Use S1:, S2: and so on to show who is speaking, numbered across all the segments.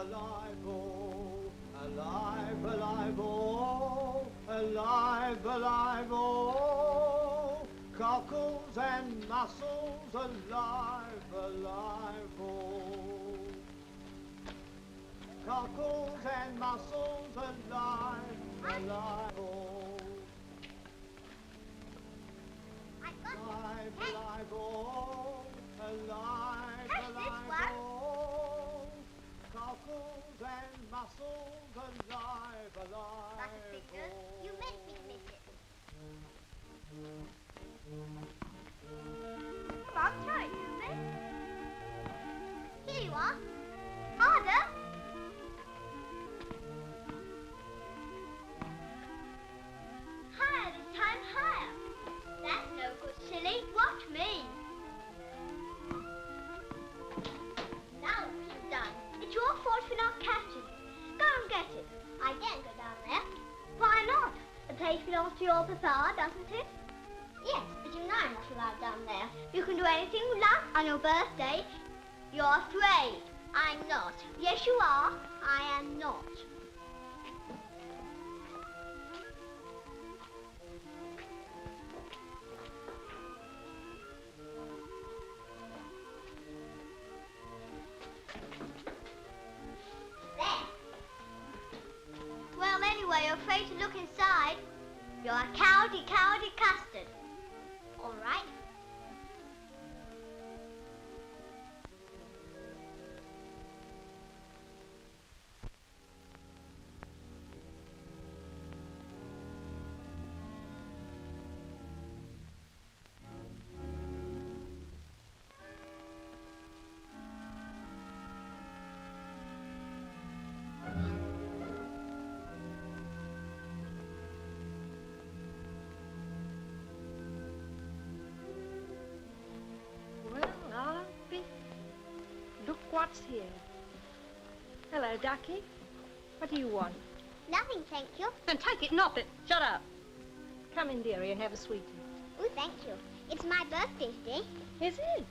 S1: alive, oh, alive, alive, oh, alive, alive, oh, cockles and mussels, alive, alive, oh, cockles and mussels, alive, alive, oh, alive, alive, oh, alive, alive, oh, cockles and mussels, alive, alive,
S2: Butterfingers, you make me miss it. Come on, try it, Susie. Here you are. Harder. Higher this time, higher. That's no good, silly. Watch me. Now what you've done. It's your fault for not catching it. Go and get it. I daren't go down there. Why not? The place belongs to your papa, doesn't it? Yes, but you know I'm not allowed down there. You can do anything you like on your birthday. You're afraid. I'm not. Yes, you are. I am not. There. Well, anyway, you're afraid to look inside. You're a cowardly, cowardly custard. All right.
S3: Look what's here. Hello, Ducky. What do you want?
S2: Nothing, thank you.
S3: Then take it, not it. Shut up. Come in, dearie, and have a sweetie.
S2: Oh, thank you. It's my birthday today.
S3: Is it?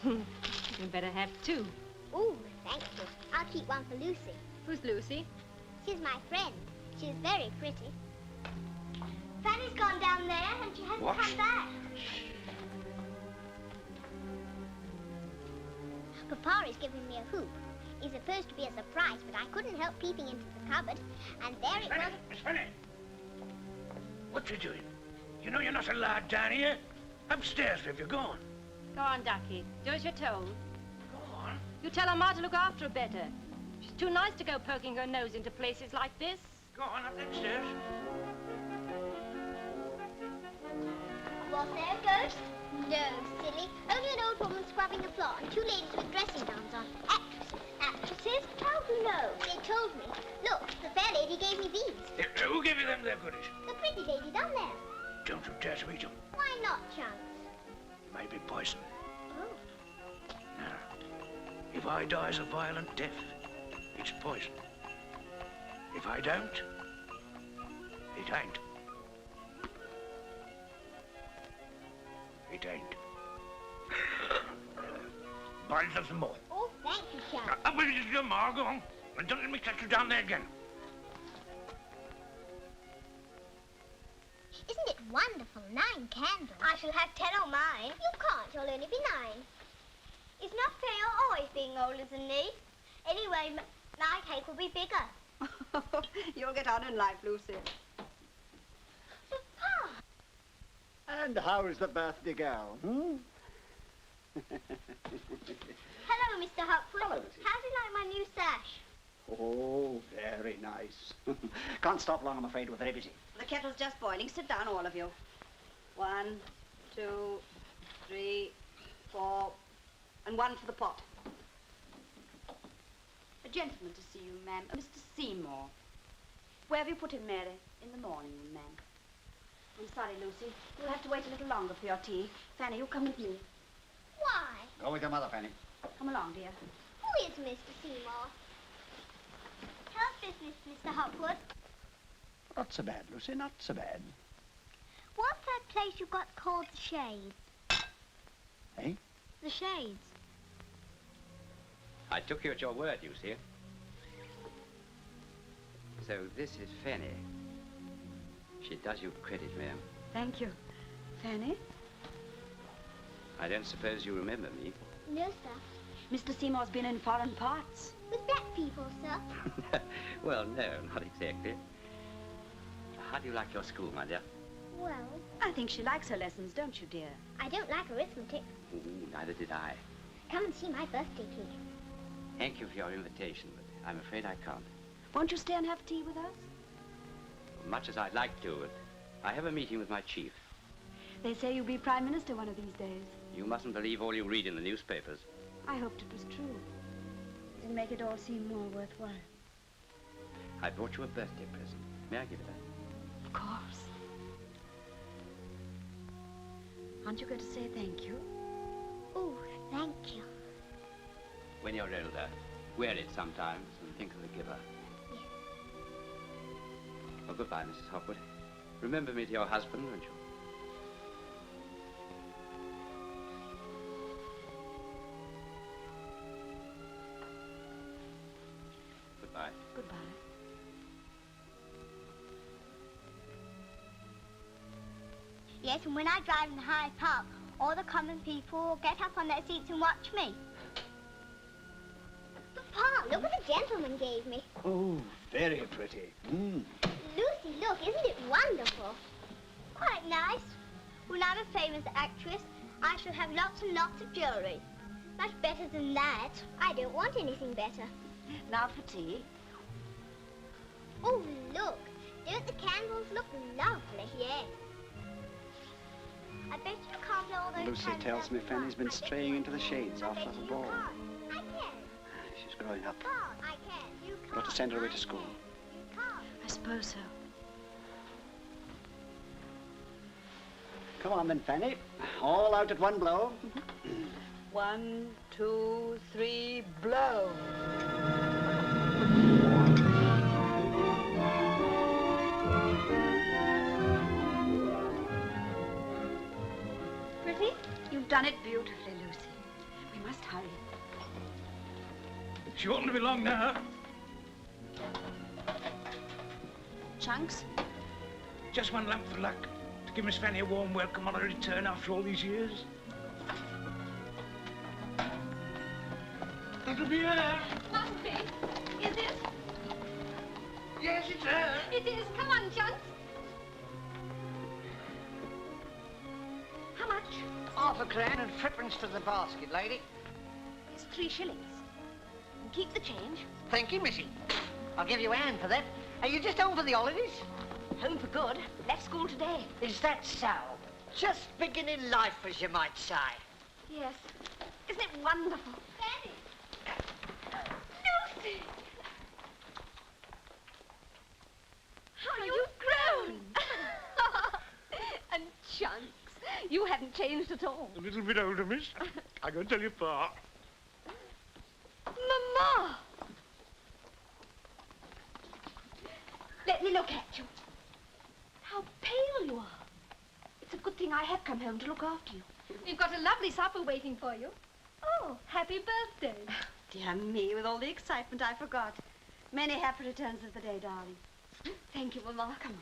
S3: You better have two.
S2: Oh, thank you. I'll keep one for Lucy.
S3: Who's Lucy?
S2: She's my friend. She's very pretty. Fanny's gone down there and she hasn't come back. Papa is giving me a hoop. It's supposed to be a surprise, but I couldn't help peeping into the cupboard, and there it was.
S4: Miss Fanny! What you doing? You know you're not allowed down here. Upstairs if you're gone.
S3: Go on, Ducky. Do as you're told.
S4: Go on.
S3: You tell her Ma to look after her better. She's too nice to go poking her nose into places like this.
S4: Go on, up the stairs.
S2: Was there a ghost? No, silly. Only an old woman scrubbing the floor and two ladies with dressing gowns on. Actresses. Actresses? How do you know? They told me. Look, the fair lady gave me these.
S4: Who gave you them there goodies?
S2: The pretty lady down there.
S4: Don't you dare to eat them.
S2: Why not, Chunks?
S4: May be poison.
S2: Oh.
S4: Now, if I dies a violent death, it's poison. If I don't, it ain't. It ain't. Buy yourself some more.
S2: Oh, thank you, Chunks.
S4: Up with your ma, go on. And don't let me catch you down there again.
S2: Isn't it wonderful? 9 candles. I shall have 10 on mine. You can't. You'll only be 9. It's not fair you're always being older than me. Anyway, my cake will be bigger.
S5: You'll get on in life, Lucy.
S2: Papa!
S6: And how's the birthday girl,
S2: Hello, Mr. Hopwood.
S6: Hello, Lucy.
S2: How do you like my new sash?
S6: Oh, very nice. Can't stop long, I'm afraid, with very busy.
S5: The kettle's just boiling. Sit down, all of you. 1, 2, 3, 4, and 1 for the pot. A gentleman to see you, ma'am. Mr. Seymour. Where have you put him, Mary? In the morning room, ma'am. I'm sorry, Lucy. You'll have to wait a little longer for your tea. Fanny, you come with me.
S2: Why?
S6: Go with your mother, Fanny.
S5: Come along, dear.
S2: Who is Mr. Seymour? How's business, Mr. Hopwood?
S6: Not so bad, Lucy, not so bad.
S2: What's that place you got called the Shades?
S6: Eh?
S2: The Shades.
S7: I took you at your word, you see. So this is Fanny. She does you credit, ma'am.
S5: Thank you. Fanny?
S7: I don't suppose you remember me.
S2: No, sir.
S5: Mr. Seymour's been in foreign parts.
S2: With black people, sir.
S7: Well, no, not exactly. How do you like your school, my dear?
S2: Well,
S5: I think she likes her lessons, don't you, dear?
S2: I don't like arithmetic.
S7: Ooh, neither did I.
S2: Come and see my birthday cake.
S7: Thank you for your invitation, but I'm afraid I can't.
S5: Won't you stay and have tea with us?
S7: Much as I'd like to, but I have a meeting with my chief.
S5: They say you'll be Prime Minister one of these days.
S7: You mustn't believe all you read in the newspapers.
S5: I hoped it was true. It'll make it all seem more worthwhile.
S7: I brought you a birthday present. May I give it up?
S5: Of course. Aren't you going to say thank you?
S2: Oh, thank you.
S7: When you're older, wear it sometimes and think of the giver.
S2: Yes.
S7: Well, goodbye, Mrs. Hopwood. Remember me to your husband, won't you? Goodbye.
S5: Goodbye.
S2: Yes, and when I drive in Hyde Park, all the common people will get up on their seats and watch me. Papa, look what the gentleman gave me.
S6: Oh, very pretty.
S2: Lucy, look, isn't it wonderful? Quite nice. When I'm a famous actress, I shall have lots and lots of jewelry. Much better than that. I don't want anything better.
S5: Now for tea.
S2: Oh, look. Don't the candles look lovely? Yes. I bet you can't blow all those
S6: Lucy
S2: candles
S6: tells
S2: out
S6: me
S2: at
S6: Fanny's
S2: once.
S6: been
S2: I bet
S6: straying
S2: you
S6: into the
S2: can't.
S6: shades
S2: I
S6: after
S2: bet
S6: the
S2: you
S6: ball.
S2: can't. I can.
S6: She's growing up.
S2: Can't. I can. You can't.
S6: Got to send her away
S2: I
S6: to school.
S2: can. You can't.
S5: I suppose so.
S6: Come on then, Fanny. All out at one blow.
S5: 1, 2, 3, blow.
S2: Pretty?
S5: You've done it beautifully, Lucy. We must hurry.
S4: She oughtn't to be long now.
S5: Chunks?
S4: Just one lump for luck to give Miss Fanny a warm welcome on her return after all these years. That'll be her.
S3: Must be. Is it?
S4: Yes, it's her.
S3: It is. Come on, Chunks. How much?
S1: Half a crown and threepence to the basket, lady.
S3: It's 3 shillings. And keep the change.
S1: Thank you, missy. I'll give you a hand for that. Are you just home for the holidays?
S3: Home for good. Left school today.
S1: Is that so? Just beginning life, as you might say.
S3: Yes. Isn't it wonderful?
S2: Fanny.
S3: Lucy! How you've grown! And Chunks, you haven't changed at all.
S4: A little bit older, miss. I can tell you far.
S3: Mama! Let me look at you. How pale you are. It's a good thing I have come home to look after you. We've got a lovely supper waiting for you. Oh, happy birthday.
S5: Dear me, with all the excitement, I forgot. Many happy returns of the day, darling.
S3: Thank you, Mama. Come on.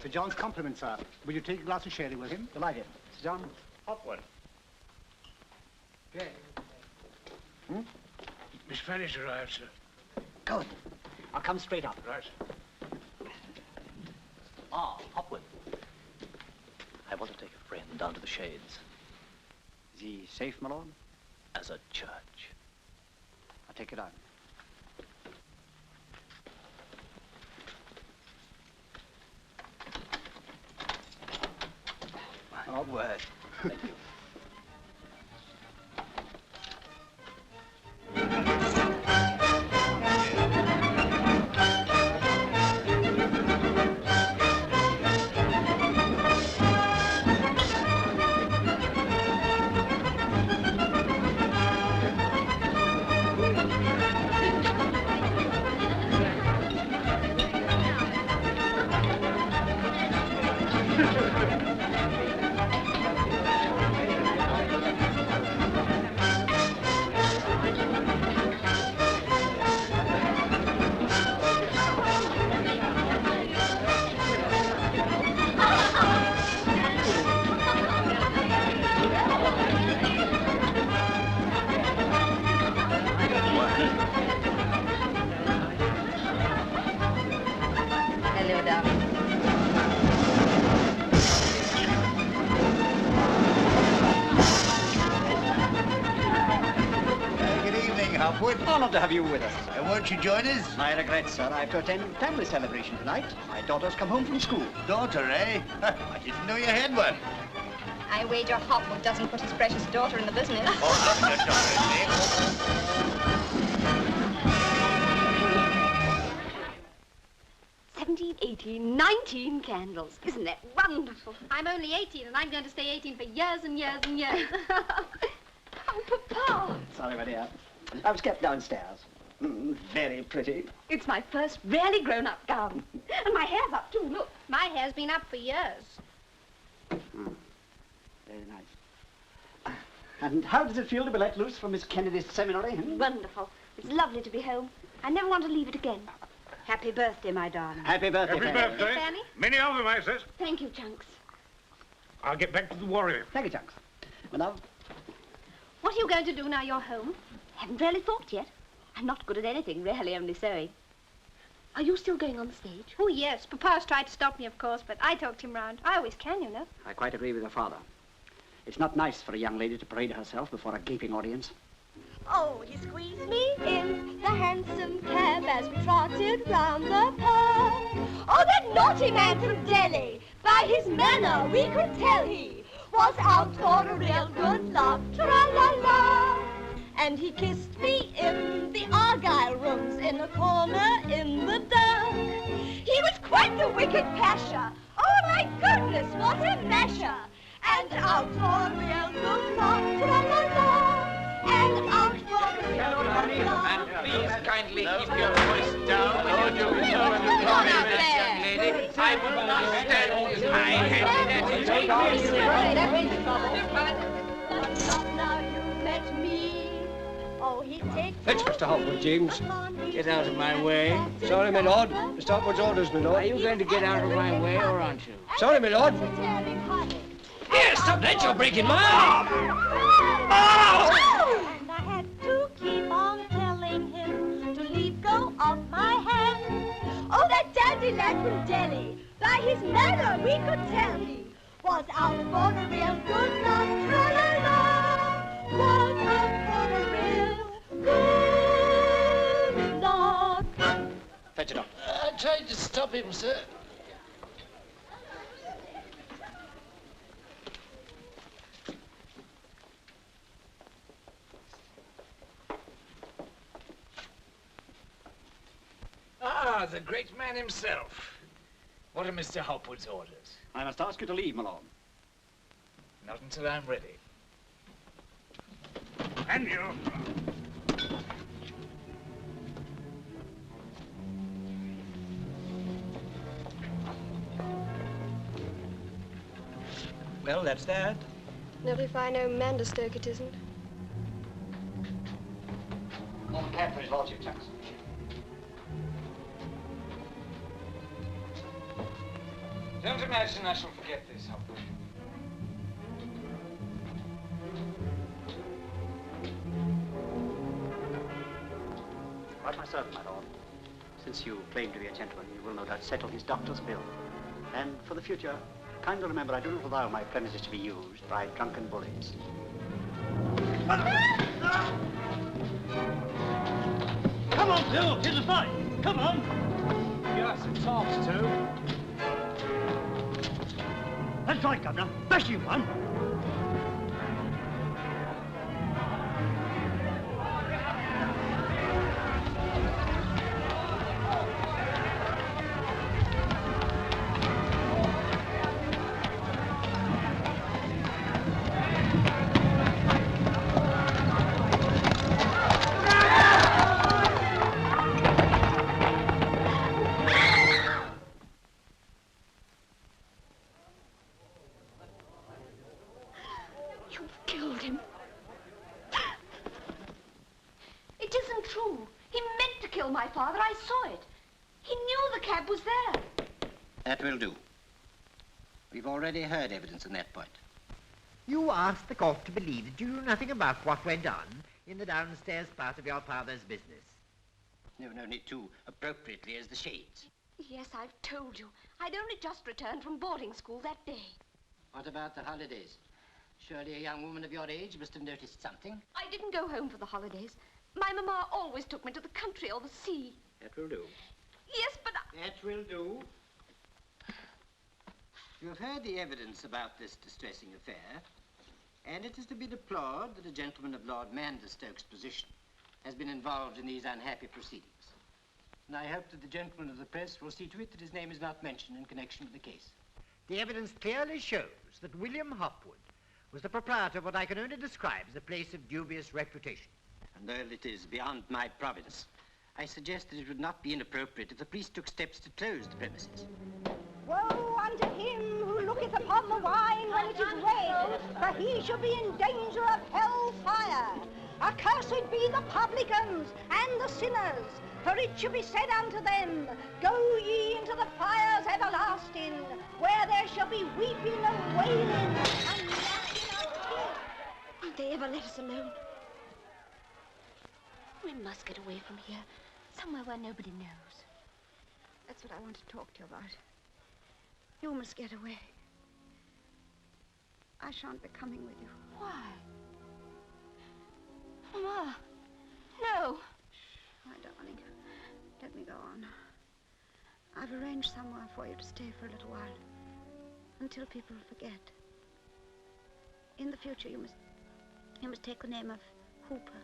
S6: Sir John's compliments, sir. Will you take a glass of sherry with him? Delighted. Sir John?
S4: Hopwood.
S6: Yes.
S4: Miss Fanny's arrived, sir.
S6: Good. I'll come straight up.
S4: Right.
S8: Ah, Hopwood. I want to take a friend down to the Shades.
S6: Is he safe, my lord?
S8: As a church.
S6: I'll take it out. Oh, word.
S8: Thank you.
S6: Honored to have you with us.
S4: Won't you join us?
S6: I regret, sir. I have to attend family celebration tonight. My daughter's come home from school.
S4: Daughter, eh? I didn't know you had one.
S3: I wager Hopwood doesn't put his precious daughter in the business.
S4: Oh, not your daughter, eh?
S5: 17, 18, 19 candles. Isn't that wonderful?
S3: I'm only 18, and I'm going to stay 18 for years and years and years. Oh, Papa.
S6: Sorry, my dear. I was kept downstairs. Very pretty.
S5: It's my first really grown-up gown. And my hair's up, too, look.
S3: My hair's been up for years.
S6: Very nice. And how does it feel to be let loose from Miss Kennedy's seminary?
S5: Wonderful. It's lovely to be home. I never want to leave it again. Happy birthday, my darling.
S6: Happy birthday,
S4: Happy
S6: Fanny.
S4: birthday.
S3: Fanny?
S4: Many of them, I says.
S5: Thank you, Chunks.
S4: I'll get back to the warrior.
S6: Thank you, Chunks. My love.
S3: What are you going to do now you're home?
S5: Haven't really thought yet. I'm not good at anything, really only sewing. Are you still going on the stage?
S3: Oh, yes. Papa's tried to stop me, of course, but I talked him round. I always can, you know.
S6: I quite agree with your father. It's not nice for a young lady to parade herself before a gaping audience.
S2: Oh, he squeezed me in the hansom cab as we trotted round the park. Oh, that naughty man from Delhi, by his manner we could tell he was out for a real good laugh, tra-la-la. And he kissed me in the Argyle rooms in a corner in the dark. He was quite the wicked pasha. Oh, my goodness, what a masher. And out for a real good laugh, tra-la-la. And out for a real good laugh.
S7: And please kindly keep your voice down when you're doing your compliment, young lady. I will not stand with my hand
S2: Now you met me. Oh, he takes.
S9: Fetch Mr. Hopwood, James. Get out of my way. Sorry, my lord. Mr. Hopwood's orders, my lord.
S10: Are you going to get out of my way, or aren't you?
S9: Sorry, my lord. Here, stop that. You're breaking my arm. Oh!
S2: And I had to keep on telling him to leave go of my hand. Oh, that dandy lad from Delhi, by his manner we could tell he was out for a real good laugh, tra-la-la. Was out for a real good laugh.
S6: Fetch it up.
S10: I tried to stop him, sir. Ah, the great man himself. What are Mr. Hopwood's orders?
S6: I must ask you to leave, my lord.
S10: Not until I'm ready.
S4: And you.
S9: Well, that's that.
S11: Not if I know Manderstoke it isn't.
S6: Call the cab for his lordship, Chunks.
S10: Don't imagine I shall forget this, Hopwood.
S6: Right, my servant, my lord. Since you claim to be a gentleman, you will no doubt settle his doctor's bill. And for the future, kindly remember I do not allow my premises to be used by drunken bullies.
S9: Come on, Bill. Here's a fight. Come on.
S10: Yes, it talks too.
S9: That's right, Governor. Bash you one.
S1: That will do. We've already heard evidence on that point.
S12: You asked the court to believe that you knew nothing about what went on in the downstairs part of your father's business.
S1: You've known it too appropriately as the shades.
S5: Yes, I've told you. I'd only just returned from boarding school that day.
S1: What about the holidays? Surely a young woman of your age must have noticed something.
S5: I didn't go home for the holidays.
S3: My mamma always took me to the country or the sea.
S1: That will do.
S3: Yes, but
S1: That will do. You have heard the evidence about this distressing affair, and it is to be deplored that a gentleman of Lord Manderstoke's position has been involved in these unhappy proceedings. And I hope that the gentleman of the press will see to it that his name is not mentioned in connection with the case.
S12: The evidence clearly shows that William Hopwood was the proprietor of what I can only describe as a place of dubious reputation.
S1: And though it is beyond my province, I suggest that it would not be inappropriate if the police took steps to close the premises.
S13: Woe unto him who looketh upon the wine when it is red, for he shall be in danger of hell fire. Accursed be the publicans and the sinners, for it shall be said unto them, Go ye into the fires everlasting, where there shall be weeping and wailing and gnashing of teeth.
S3: won't they ever let us alone? We must get away from here, somewhere where nobody knows.
S5: That's what I want to talk to you about. You must get away. I shan't be coming with you.
S3: Why? Mama, no.
S5: My darling, let me go on. I've arranged somewhere for you to stay for a little while, until people forget. In the future, you must take the name of Hooper,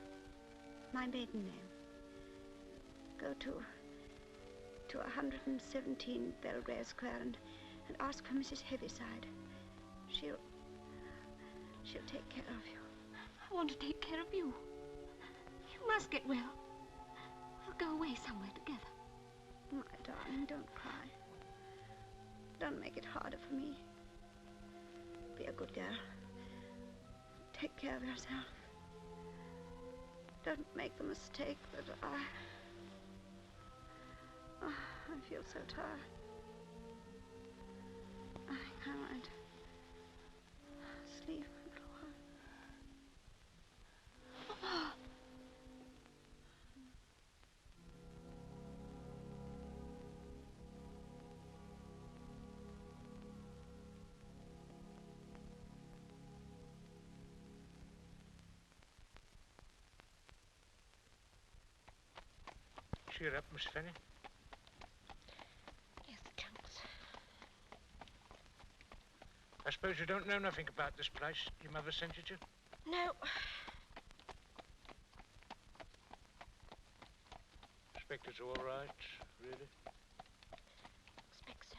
S5: my maiden name. Go to 117 Belgrave Square and ask for Mrs. Heaviside. She'll take care of you.
S3: I want to take care of you. You must get well. We'll go away somewhere together.
S5: My darling, don't cry. Don't make it harder for me. Be a good girl. Take care of yourself. Don't make the mistake that I feel so tired. I think I might sleep a little while.
S3: Mama.
S4: Cheer up, Miss Fanny.
S3: Yes, the chunks.
S4: I suppose you don't know nothing about this place your mother sent you to?
S3: No.
S4: Expect it's all right, really?
S3: Expect so.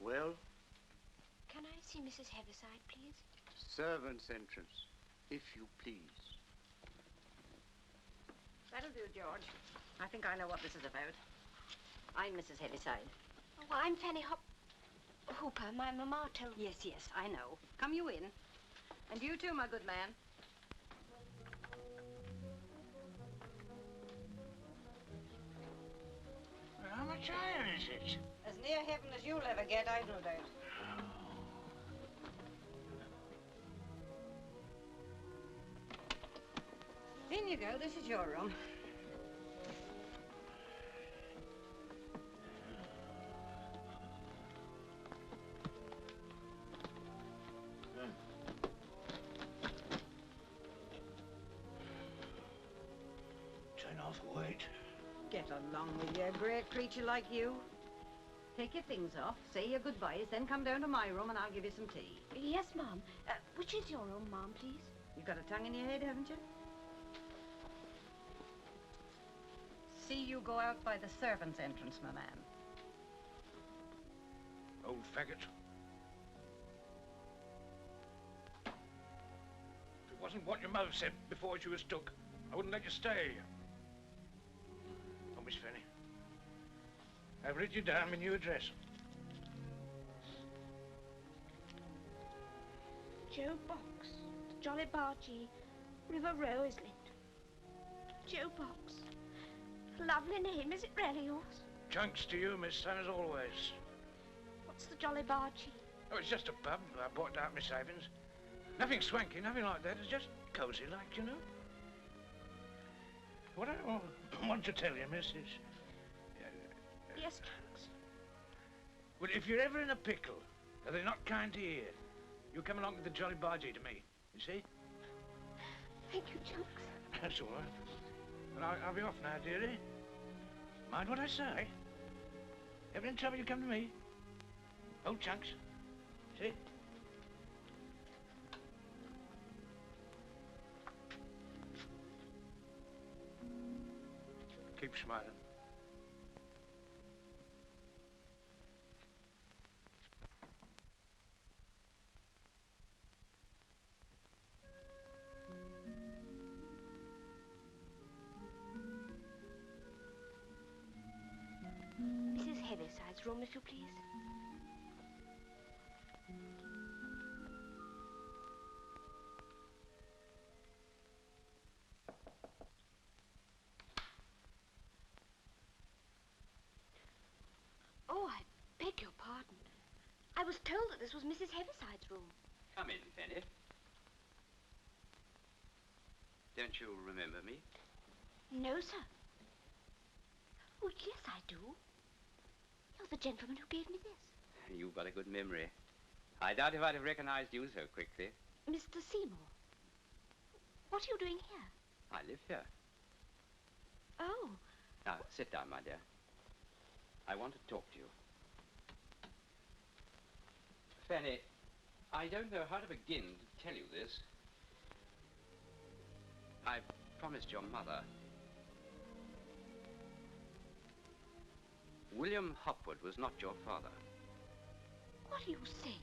S6: Well,
S3: Can I see Mrs. Heaviside, please?
S6: servant's entrance, if you please.
S14: That'll do, George. I think I know what this is about. I'm Mrs. Heaviside.
S3: Oh, I'm Fanny Hooper. My mamma told me.
S14: Yes, I know. Come you in. And you too, my good man.
S4: How much iron is it?
S14: As near heaven as you'll ever get, I've no doubt. In you go. This is your room.
S4: Turn off weight.
S14: Get along with you, a great creature like you. Take your things off, say your goodbyes, then come down to my room and I'll give you some tea.
S3: Yes, Mom. Which is your room, Mom, please?
S14: You've got a tongue in your head, haven't you? See you go out by the servants' entrance, my man.
S4: Old faggot. If it wasn't what your mother said before she was took, I wouldn't let you stay. Oh, Miss Fanny, I've written you down my new address.
S3: Joe Box, Jolly Bargee, River Row, Islington. Joe Box. Lovely name, is it really yours?
S4: Chunks to you, miss, as always.
S3: What Jolly Bargee?
S4: Oh, it's just a pub. I bought out my savings. Nothing swanky, nothing like that. It's just cosy like, you know. What I want to tell you, miss, is...
S3: Yes, Chunks.
S4: Well, if you're ever in a pickle, or they're not kind to you, you come along with the Jolly Bargee to me, you see?
S3: Thank you, Chunks.
S4: That's all right. Well, I'll be off now, dearie. Mind what I say. Ever in trouble, you come to me. Oh, Chunks. See? Keep smiling.
S3: Mrs. Heavyside's room, if you please. Oh, I beg your pardon. I was told that this was Mrs. Heavyside's room.
S15: Come in, Fanny. Don't you remember me?
S3: No, sir. Oh, yes, I do. You're the gentleman who gave me this.
S15: You've got a good memory. I doubt if I'd have recognized you so quickly.
S3: Mr. Seymour. What are you doing here?
S15: I live here.
S3: Oh.
S15: Now, sit down, my dear. I want to talk to you. Fanny, I don't know how to begin to tell you this. I promised your mother. William Hopwood was not your father.
S3: What do you say?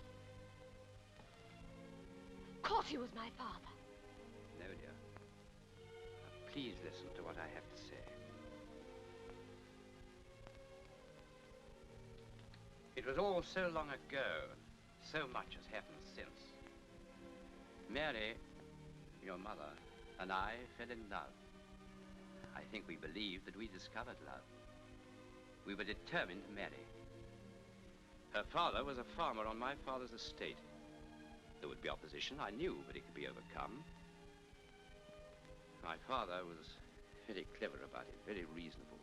S3: Of course he was my father.
S15: No, dear. Now, please listen to what I have to say. It was all so long ago. So much has happened since. Mary, your mother, and I fell in love. I think we believed that we discovered love. We were determined to marry. Her father was a farmer on my father's estate. There would be opposition, I knew, but it could be overcome. My father was very clever about it, very reasonable.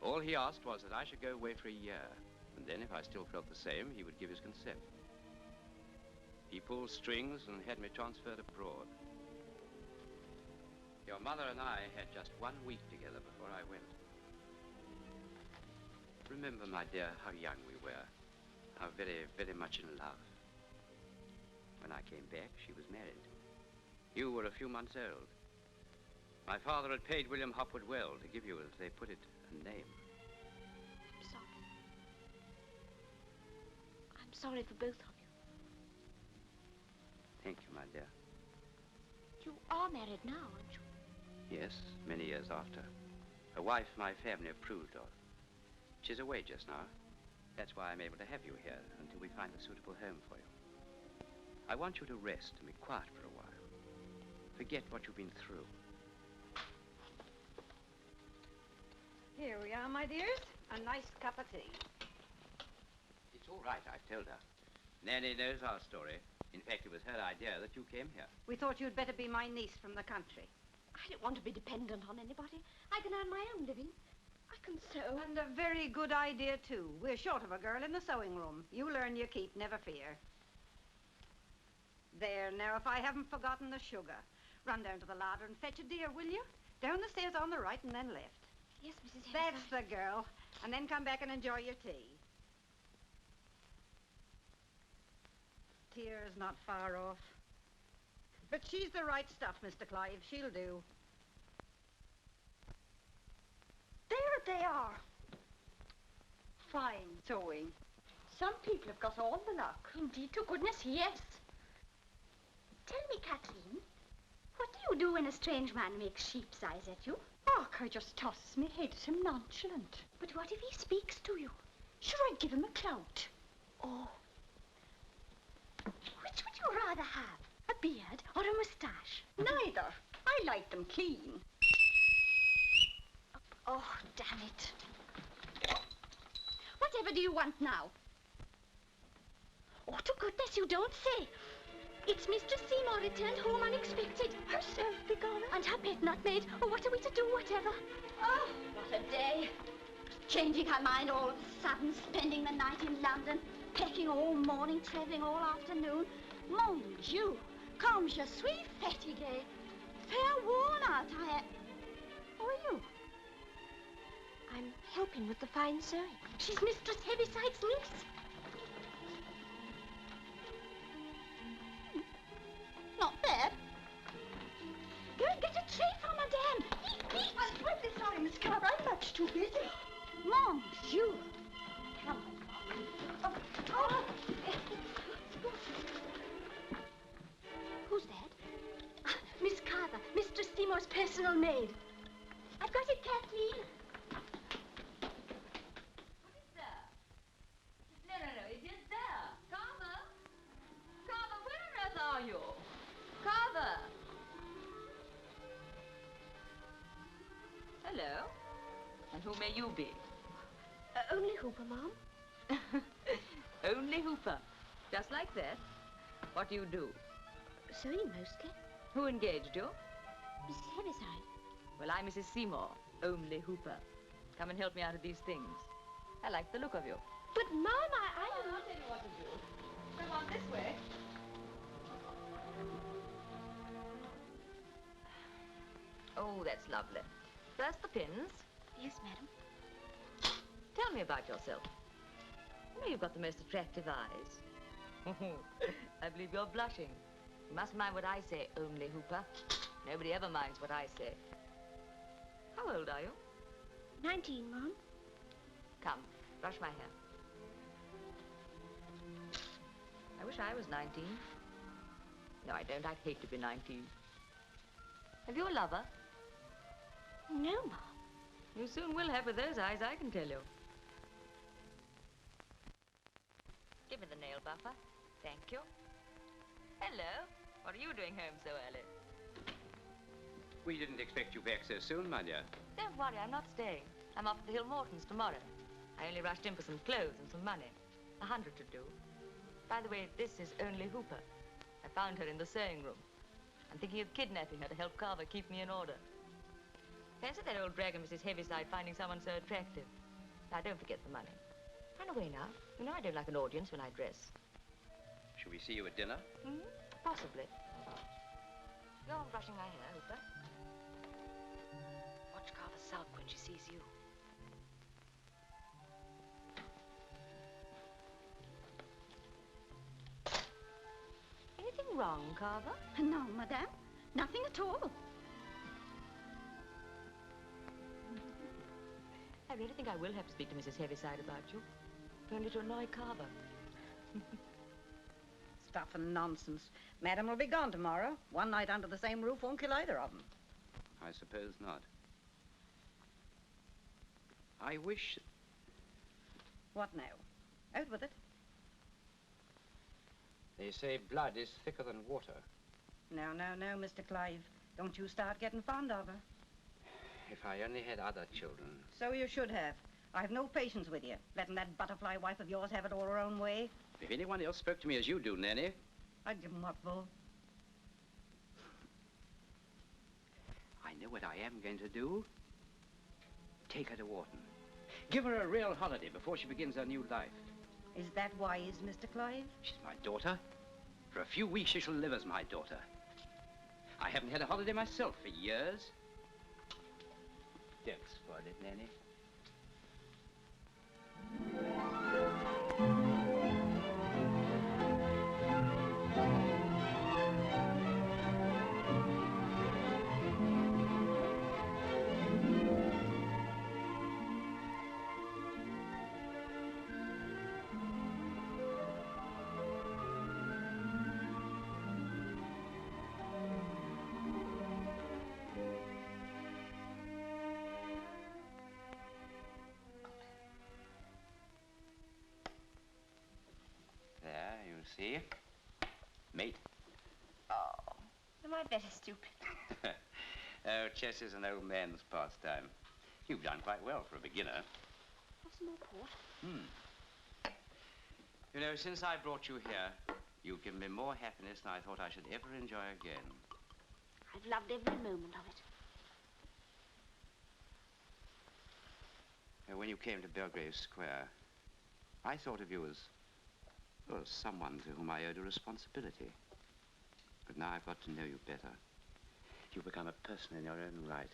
S15: All he asked was that I should go away for a year, and then if I still felt the same, he would give his consent. He pulled strings and had me transferred abroad. Your mother and I had just 1 week together before I went. Remember, my dear, how young we were, how very, very much in love. When I came back, she was married. You were a few months old. My father had paid William Hopwood well to give you, as they put it, a name.
S3: I'm sorry. I'm sorry for both of you.
S15: Thank you, my dear.
S3: You are married now, aren't you?
S15: Yes, many years after. A wife my family approved of. She's away just now. That's why I'm able to have you here until we find a suitable home for you. I want you to rest and be quiet for a while. Forget what you've been through.
S14: Here we are, my dears. A nice cup of tea.
S15: It's all right, I've told her. Nanny knows our story. In fact, it was her idea that you came here.
S14: We thought you'd better be my niece from the country.
S3: I don't want to be dependent on anybody. I can earn my own living. I can sew.
S14: And a very good idea, too. We're short of a girl in the sewing room. You'll earn your keep, never fear. There, now, if I haven't forgotten the sugar. Run down to the larder and fetch it, dear, will you? Down the stairs on the right and then left.
S3: Yes, Mrs. Heaviside.
S14: That's the girl. And then come back and enjoy your tea. Tear's not far off. But she's the right stuff, Mr. Clive. She'll do.
S13: There they are. Fine sewing. Some people have got all the luck.
S2: Indeed, to goodness, yes. Tell me, Kathleen, what do you do when a strange man makes sheep's eyes at you?
S13: Och, I just tosses me head at him nonchalant.
S2: But what if he speaks to you?
S13: Sure, I'd give him a clout.
S2: Oh. Which would you rather have, a beard or a moustache?
S13: Neither. I like them clean.
S2: Oh, damn it. Whatever do you want now?
S3: Oh, to goodness, you don't say. It's Mistress Seymour returned home unexpected. Herself begone. And her bed not made. Oh, what are we to do, whatever?
S5: Oh, what a day. Changing her mind all of a sudden, spending the night in London, packing all morning, travelling all afternoon. Mon Dieu, comme je suis fatiguée. Fair worn out, I am. Who are you?
S3: I'm helping with the fine sewing. She's Mistress Heavyside's niece.
S5: Not bad.
S3: Go and get a tray for Madame.
S13: I'm terribly sorry, Miss Carver. I'm much too busy.
S5: Mon Dieu. Come on.
S3: Oh. Who's that? Miss Carver, Mistress Seymour's personal maid. I've got it, Kathleen.
S16: No, it is there. Carver? Carver, where on earth are you? Carver! Hello? And who may you be?
S3: Only Hooper, Mom.
S16: Only Hooper. Just like that? What do you do?
S3: Sewing, mostly.
S16: Who engaged you?
S3: Mrs. Heaviside.
S16: Well, I'm Mrs. Seymour. Only Hooper. Come and help me out of these things. I like the look of you.
S3: But, Mom,
S16: I'll tell you what to do. Come on this way. Oh, that's lovely. First the pins.
S3: Yes, madam.
S16: Tell me about yourself. You know you've got the most attractive eyes. I believe you're blushing. You mustn't mind what I say, only Hooper. Nobody ever minds what I say. How old are you?
S3: 19, Mom.
S16: Come, brush my hair. I wish I was 19. No, I don't. I'd hate to be 19. Have you a lover?
S3: No, Mom.
S16: You soon will have with those eyes, I can tell you. Give me the nail buffer. Thank you. Hello. What are you doing home so early?
S15: We didn't expect you back so soon, my dear.
S16: Don't worry, I'm not staying. I'm off to the Hill Mortons tomorrow. I only rushed in for some clothes and some money. 100 to do. By the way, this is only Hooper. I found her in the sewing room. I'm thinking of kidnapping her to help Carver keep me in order. Fancy that old dragon, Mrs. Heaviside, finding someone so attractive. Now, don't forget the money. Run away now. You know I don't like an audience when I dress.
S15: Shall we see you at dinner?
S16: Possibly. Go on brushing my hair, Hooper. Watch Carver sulk when she sees you. Anything wrong, Carver?
S5: No, madame. Nothing at all.
S16: I really think I will have to speak to Mrs. Heaviside about you. If only to annoy Carver.
S14: Stuff and nonsense. Madam will be gone tomorrow. One night under the same roof won't kill either of them.
S15: I suppose not. I wish...
S14: What now? Out with it.
S15: They say blood is thicker than water.
S14: No, Mr. Clive. Don't you start getting fond of her.
S15: If I only had other children.
S14: So you should have. I've no patience with you, letting that butterfly wife of yours have it all her own way.
S15: If anyone else spoke to me as you do, Nanny...
S14: I'd give 'em what for?
S15: I know what I am going to do. Take her to Wharton. Give her a real holiday before she begins her new life.
S14: Is that wise, Mr. Clive?
S15: She's my daughter. For a few weeks, she shall live as my daughter. I haven't had a holiday myself for years. Don't spoil it, Nanny. See? Mate.
S3: Oh, am I better stupid?
S15: Oh, chess is an old man's pastime. You've done quite well for a beginner.
S3: Have some more port?
S15: You know, since I brought you here, you've given me more happiness than I thought I should ever enjoy again.
S3: I've loved every moment of it.
S15: When you came to Belgrave Square, I thought of you as, well, someone to whom I owed a responsibility. But now I've got to know you better. You've become a person in your own right.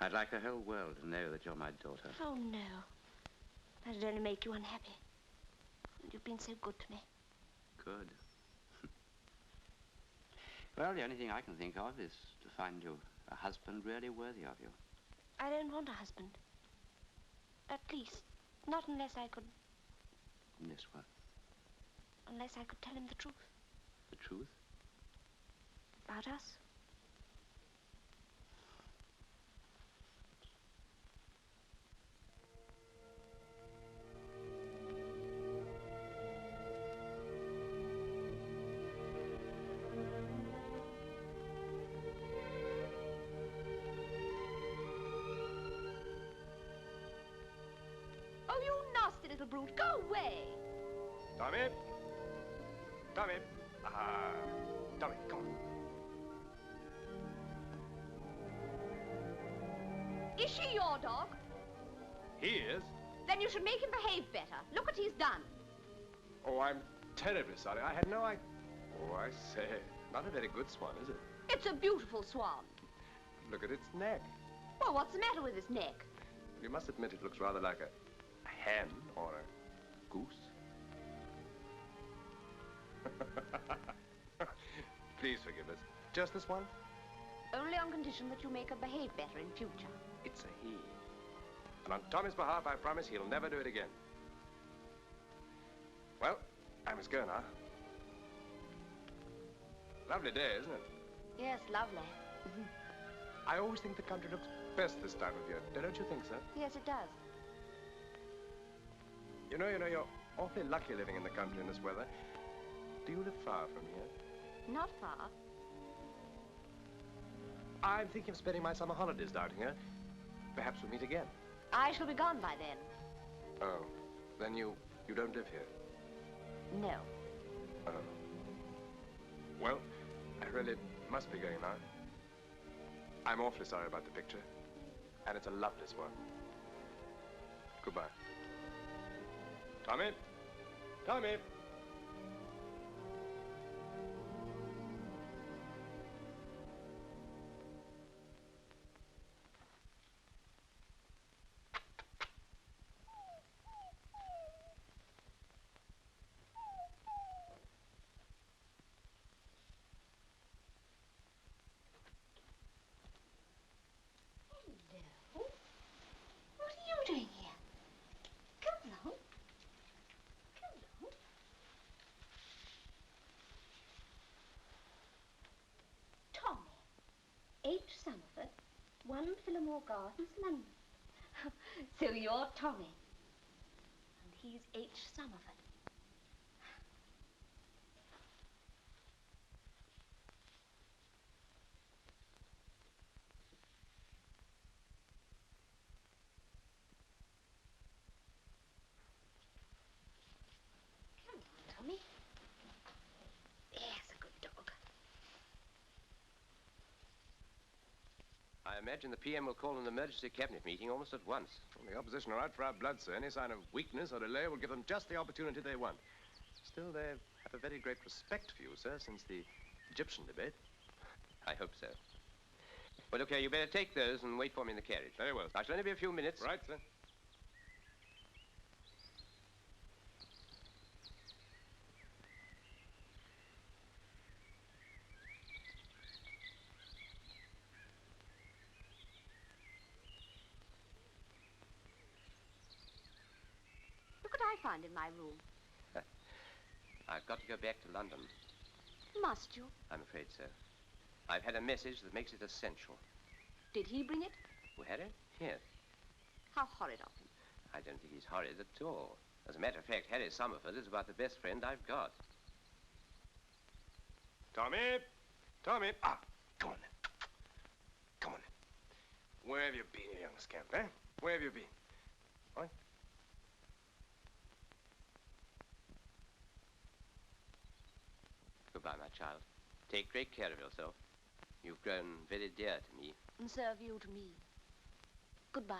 S15: I'd like the whole world to know that you're my daughter.
S3: Oh, no. That'd only make you unhappy. And you've been so good to me.
S15: Good. Well, the only thing I can think of is to find you a husband really worthy of you.
S3: I don't want a husband. At least, not unless I could...
S15: Unless what?
S3: Unless I could tell him the truth.
S15: The truth?
S3: About us. Oh, you nasty little brute. Go away.
S17: Tommy? Tommy? Ah, Tommy, come on.
S3: Is she your dog?
S17: He is?
S3: Then you should make him behave better. Look what he's done.
S17: Oh, I'm terribly sorry. I had no idea. Oh, I say, not a very good swan, is it?
S3: It's a beautiful swan.
S17: Look at its neck.
S3: Well, what's the matter with his neck?
S17: You must admit it looks rather like a hen or a goose. Please forgive us. Just this one?
S3: Only on condition that you make her behave better in future.
S17: It's a he. And on Tommy's behalf, I promise he'll never do it again. Well, I must go now. Lovely day, isn't it?
S3: Yes, lovely.
S17: I always think the country looks best this time of year. Don't you think so?
S3: Yes, it does.
S17: You know, you're awfully lucky living in the country in this weather. Do you live far from here?
S3: Not far.
S17: I'm thinking of spending my summer holidays down here. Perhaps we'll meet again.
S3: I shall be gone by then.
S17: Oh, then you don't live here?
S3: No.
S17: Oh. Well, I really must be going now. I'm awfully sorry about the picture. And it's a loveless one. Goodbye. Tommy? Tommy?
S3: What are you doing here? Come along. Come along. Tommy. H. Somerford, 1 Phillimore Gardens, London. So you're Tommy. And he's H. Somerford. Tommy. Yes, a good dog.
S17: I imagine the PM will call an emergency cabinet meeting almost at once. Well, the opposition are out for our blood, sir. Any sign of weakness or delay will give them just the opportunity they want. Still, they have a very great respect for you, sir, since the Egyptian debate.
S15: I hope so. Well, look here, you better take those and wait for me in the carriage.
S17: Very well.
S15: I shall only be a few minutes.
S17: Right, sir.
S3: Look what I find in my room.
S15: I've got to go back to London.
S3: Must you?
S15: I'm afraid so. I've had a message that makes it essential.
S3: Did he bring it?
S15: Who had it? Yes.
S3: How horrid of him.
S15: I don't think he's horrid at all. As a matter of fact, Harry Somerford is about the best friend I've got.
S17: Tommy! Tommy! Ah, come on then. Come on then. Where have you been, you young scamp, eh? Where have you been? What?
S15: Goodbye, my child. Take great care of yourself. You've grown very dear to me.
S3: And so have you to me. Goodbye,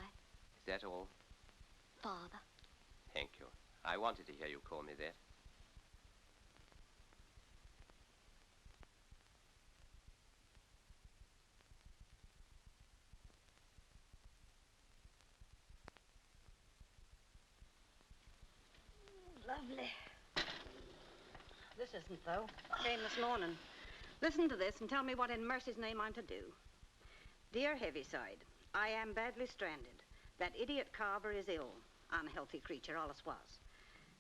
S15: Is that all?
S3: Father.
S15: Thank you. I wanted to hear you call me that.
S14: Lovely. This isn't, though. Came this morning. Listen to this and tell me what in mercy's name I'm to do. Dear Heaviside, I am badly stranded. That idiot Carver is ill. Unhealthy creature, allus was.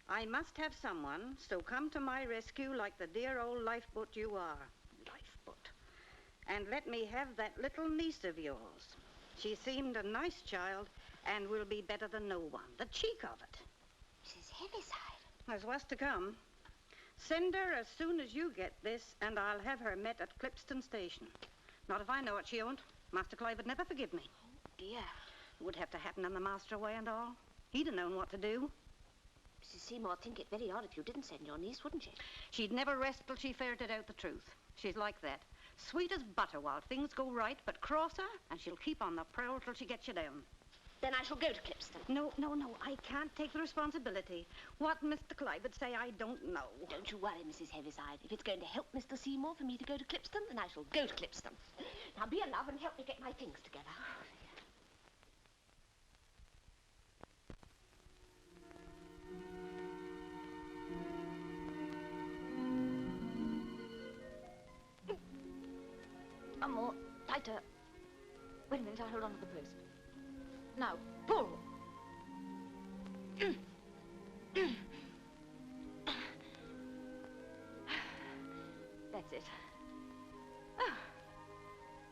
S14: I must have someone, so come to my rescue like the dear old lifeboat you are. Lifeboat. And let me have that little niece of yours. She seemed a nice child and will be better than no one. The cheek of it.
S3: Mrs. Heaviside.
S14: There's worse to come. Send her as soon as you get this, and I'll have her met at Clipston Station. Not if I know it, she won't. Master Clive would never forgive me.
S3: Oh, dear.
S14: It would have to happen on the master away and all. He'd have known what to do.
S3: Mrs. Seymour would think it very odd if you didn't send your niece, wouldn't she?
S14: She'd never rest till she ferreted out the truth. She's like that. Sweet as butter while things go right, but cross her, and she'll keep on the prowl till she gets you down.
S3: Then I shall go to Clipston.
S14: No. I can't take the responsibility. What Mr. Clive would say, I don't know.
S3: Don't you worry, Mrs. Heaviside. If it's going to help Mr. Seymour for me to go to Clipston, then I shall go to Clipston. Now be a love and help me get my things together. One more. Tighter. Wait a minute, I'll hold on to the post. Now, pull. That's it. Oh,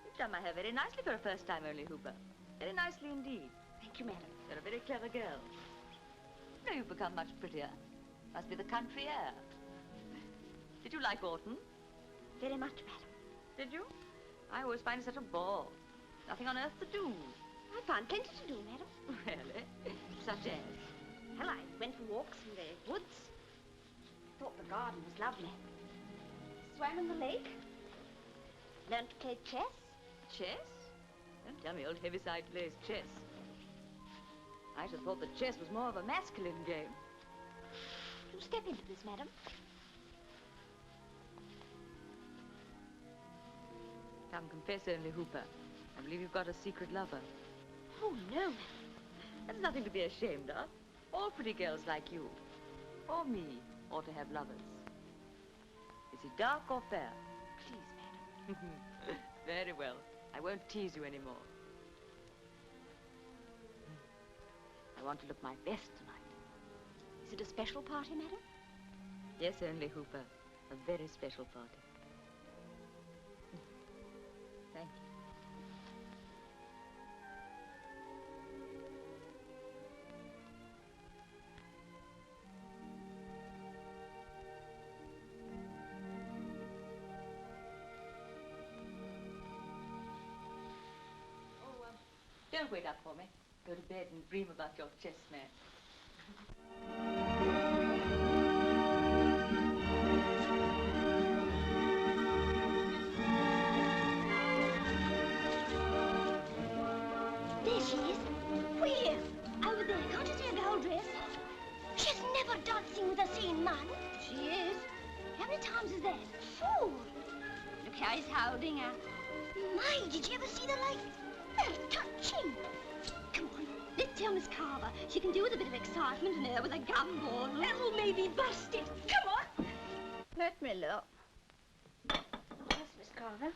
S3: you've done my hair very nicely for a first time only, Hooper. Very nicely indeed. Thank you, madam. You're a very clever girl. No, you've become much prettier. Must be the country air. Did you like Orton? Very much, madam. Did you? I always find it such a bore. Nothing on earth to do. I found plenty to do, madam. Really? Such as? Well, I went for walks in the woods. Thought the garden was lovely. Swam in the lake. Learned to play chess. Chess? Don't tell me old Heaviside plays chess. I should have thought that chess was more of a masculine game. You step into this, madam. Come, confess only, Hooper. I believe you've got a secret lover. Oh, no, madam. That's nothing to be ashamed of. All pretty girls like you, or me, ought to have lovers. Is he dark or fair? Please, madam. Very well. I won't tease you anymore. I want to look my best tonight. Is it a special party, madam? Yes, only, Hooper. A very special party. Thank you. Don't wait up for me. Go to bed and dream about your chess match.
S2: There she is. Where? Over there. Can't you see her gold dress? She's never dancing with a sane man. She is. How many times is that? 4. Look how he's holding her. My, did you ever see the like? They're touching. Come on, let's tell Miss Carver. She can do with a bit of excitement in her with a gumball. That'll maybe bust it. Come on.
S5: Let me look.
S2: Yes, Miss Carver.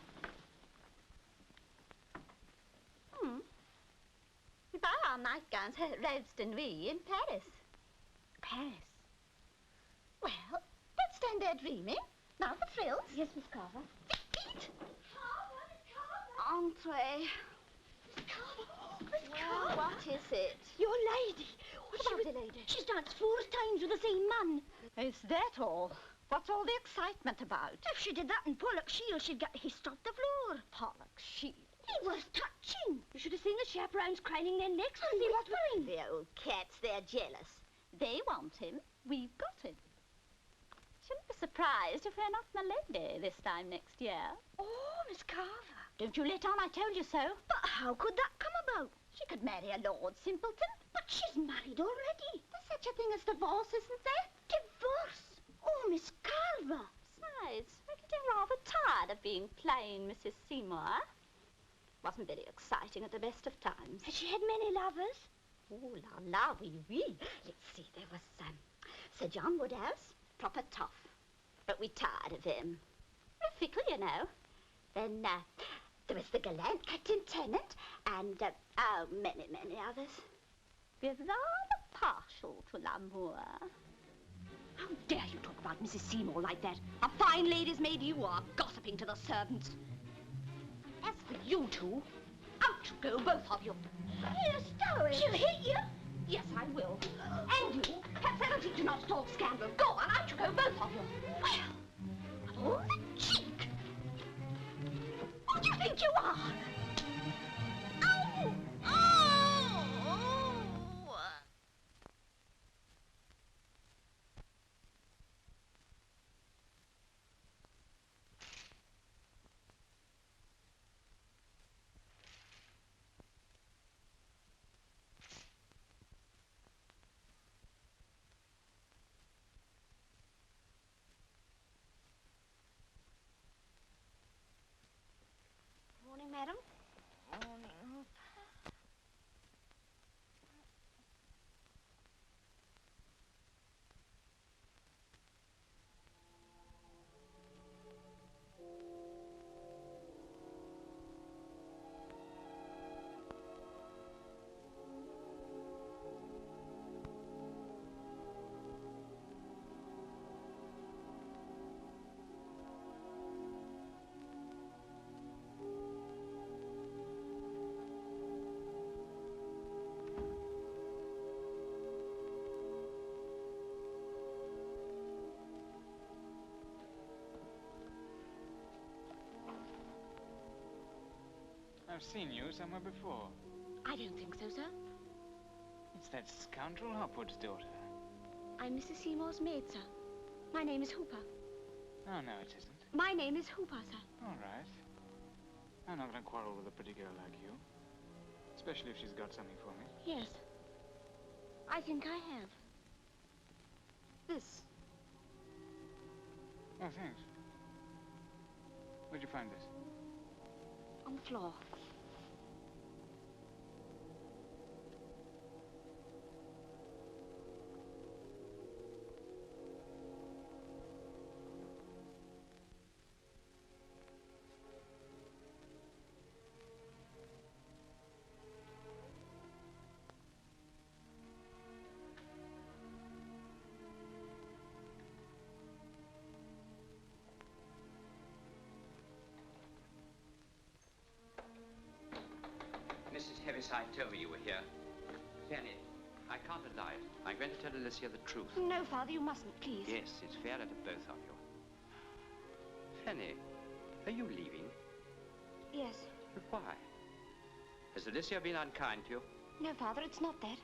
S5: We buy our nightgowns at Ralston-Wee in Paris.
S2: Paris.
S5: Well, don't stand there dreaming. Now for thrills.
S2: Yes, Miss Carver.
S5: Feet. Entree.
S2: Miss Carver.
S5: What is it?
S2: Your lady.
S5: What about the lady?
S2: She's danced 4 times with the same man.
S5: Is that all? What's all the excitement about?
S2: If she did that in Pollock Shield, she'd get hissed off the floor.
S5: Pollock Shield.
S2: He was touching. You should have seen the chaperones craning their necks and whispering.
S5: The old cats, they're jealous. They want him. We've got him.
S18: Shouldn't be surprised if we're not Milady this time next year.
S3: Oh, Miss Carver.
S18: Don't you let on I told you so.
S3: But how could that come about?
S18: She could marry a Lord Simpleton.
S3: But she's married already.
S18: There's such a thing as divorce, isn't there?
S3: Divorce? Oh, Miss Carver.
S18: Besides, we're getting rather tired of being plain Mrs. Seymour. Wasn't very exciting at the best of times.
S3: Has she had many lovers?
S18: Oh, la, oui. Let's see, there was Sir John Woodhouse, proper tough. But we tired of him. Very fickle, you know. Then there was the gallant Captain Tennant and, many others. We're rather partial to l'amour.
S3: How dare you talk about Mrs. Seymour like that? A fine lady's maid you are, gossiping to the servants. As for you two, out you go, both of you.
S2: You're stowing.
S3: She'll hit you. Yes, I will. And you, perhaps that'll teach you not to talk scandal. Go on, out you go, both of you. Well, all the cheek. What do you think you are?
S2: Oh!
S3: Morning, madam.
S18: Morning.
S10: I've seen you somewhere before.
S3: I don't think so, sir.
S10: It's that scoundrel Hopwood's daughter.
S3: I'm Mrs. Seymour's maid, sir. My name is Hooper.
S10: Oh, no, it isn't.
S3: My name is Hooper, sir.
S10: All right. I'm not going to quarrel with a pretty girl like you. Especially if she's got something for me.
S3: Yes. I think I have. This.
S10: Oh, thanks. Where'd you find this?
S3: On the floor.
S15: Mrs. Heaviside told me you were here. Fanny, I can't deny it. I'm going to tell Alicia the truth.
S3: No, Father, you mustn't, please.
S15: Yes, it's fairer to both of you. Fanny, are you leaving?
S3: Yes.
S15: But why? Has Alicia been unkind to you?
S3: No, Father, it's not that.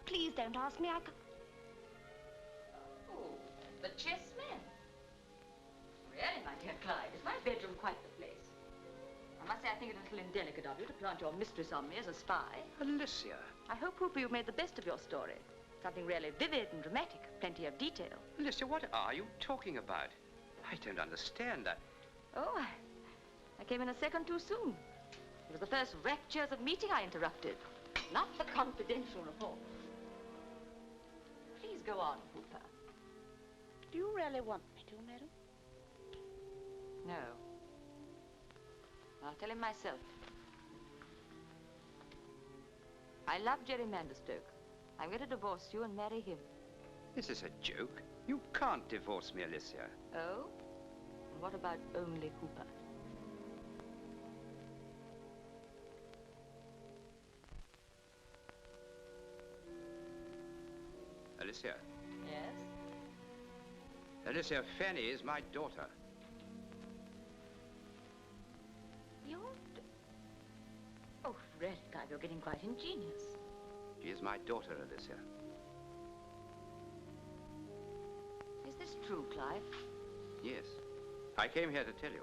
S3: Please don't ask me.
S16: Oh, the chessmen. Really, my dear Clyde, is my bedroom quite the place? I must say I think it a little indelicate of you to plant your mistress on me as a spy.
S15: Alicia.
S16: I hope, Hooper, you've made the best of your story. Something really vivid and dramatic, plenty of detail.
S15: Alicia, what are you talking about? I don't understand that.
S16: Oh, I came in a second too soon. It was the first raptures of meeting I interrupted, not the confidential report. Please go on, Hooper.
S3: Do you really want me to, madam?
S16: No. I'll tell him myself. I love Jerry Manderstoke. I'm going to divorce you and marry him.
S15: This is a joke. You can't divorce me, Alicia.
S16: Oh? And what about only Hooper?
S15: Alicia.
S16: Yes?
S15: Alicia, Fanny is my daughter.
S16: Oh, really, Clive, you're getting quite ingenious.
S15: She is my daughter, Alicia.
S16: Is this true, Clive?
S15: Yes. I came here to tell you.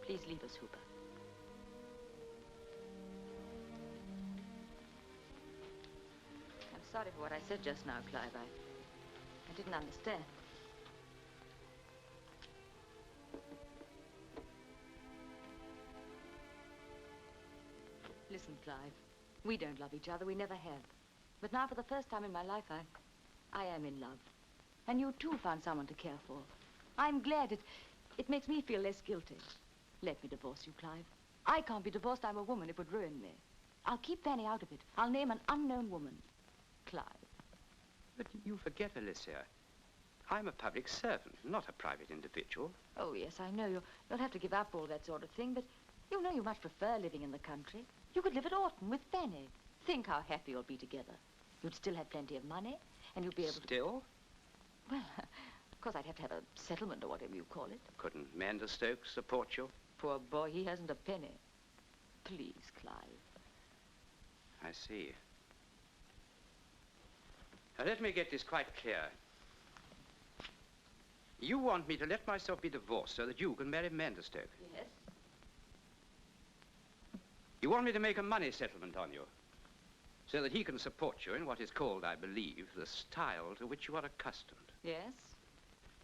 S16: Please leave us, Hooper. I'm sorry for what I said just now, Clive. I didn't understand. Listen, Clive. We don't love each other. We never have. But now, for the first time in my life, I am in love. And you, too, found someone to care for. I'm glad. It makes me feel less guilty. Let me divorce you, Clive. I can't be divorced. I'm a woman. It would ruin me. I'll keep Fanny out of it. I'll name an unknown woman. Clive.
S15: But you forget, Alicia. I'm a public servant, not a private individual.
S16: Oh, yes, I know. You'll have to give up all that sort of thing, but you know you much prefer living in the country. You could live at Orton with Fanny. Think how happy you'll be together. You'd still have plenty of money, and you'd be able to...
S15: Still?
S16: Well, of course, I'd have to have a settlement or whatever you call it.
S15: Couldn't Mander Stokes support you?
S16: Poor boy, he hasn't a penny. Please, Clive.
S15: I see. Now, let me get this quite clear. You want me to let myself be divorced so that you can marry Mander Stokes?
S16: Yes.
S15: You want me to make a money settlement on you so that he can support you in what is called, I believe, the style to which you are accustomed?
S16: Yes.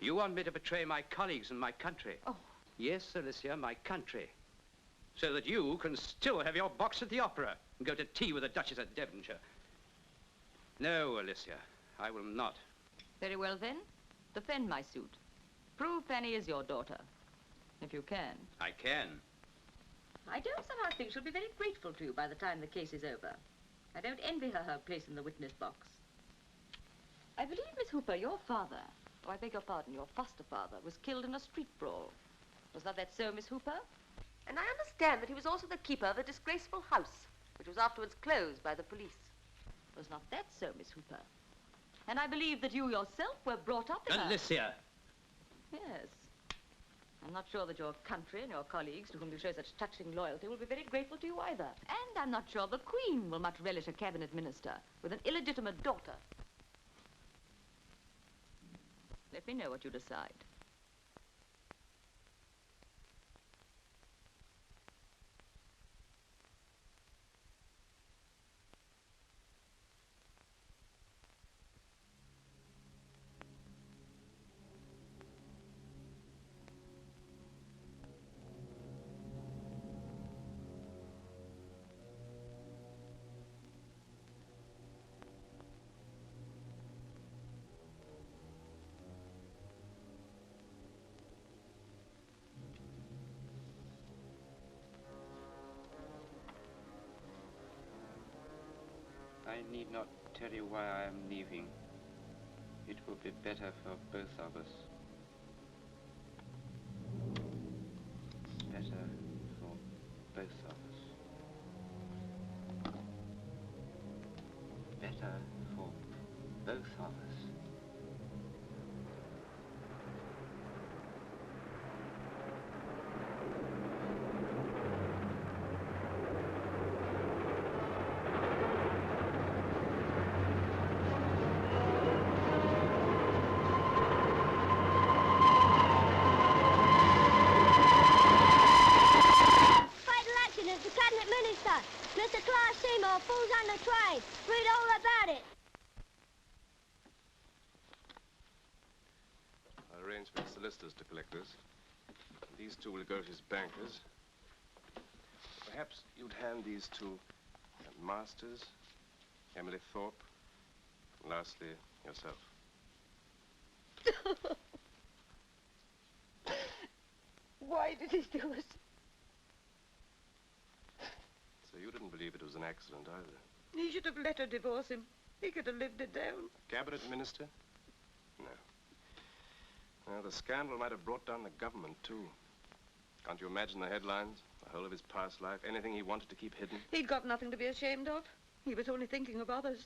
S15: You want me to betray my colleagues and my country?
S16: Oh.
S15: Yes, Alicia, my country. So that you can still have your box at the opera and go to tea with the Duchess of Devonshire. No, Alicia, I will not.
S16: Very well, then. Defend my suit. Prove Fanny is your daughter. If you can.
S15: I can.
S16: I don't somehow think she'll be very grateful to you by the time the case is over. I don't envy her place in the witness box. I believe, Miss Hooper, your father, oh, I beg your pardon, your foster father, was killed in a street brawl. Was not that so, Miss Hooper? And I understand that he was also the keeper of a disgraceful house, which was afterwards closed by the police. Was not that so, Miss Hooper? And I believe that you yourself were brought up in
S15: Alicia!
S16: Yes. I'm not sure that your country and your colleagues, to whom you show such touching loyalty, will be very grateful to you either. And I'm not sure the Queen will much relish a cabinet minister with an illegitimate daughter. Let me know what you decide.
S15: I need not tell you why I am leaving. It will be better for both of us. Better for both of us. Better for both of us.
S2: Mr. Clive Seymour falls on the train. Read all about it.
S17: I'll arrange for the solicitors to collect this. These two will go to his bankers. Perhaps you'd hand these to Masters, Emily Thorpe, and lastly, yourself.
S3: Why did he do it?
S17: So you didn't believe it was an accident either?
S3: He should have let her divorce him. He could have lived it down.
S17: Cabinet minister? No. Well, the scandal might have brought down the government, too. Can't you imagine the headlines? The whole of his past life, anything he wanted to keep hidden?
S3: He'd got nothing to be ashamed of. He was only thinking of others.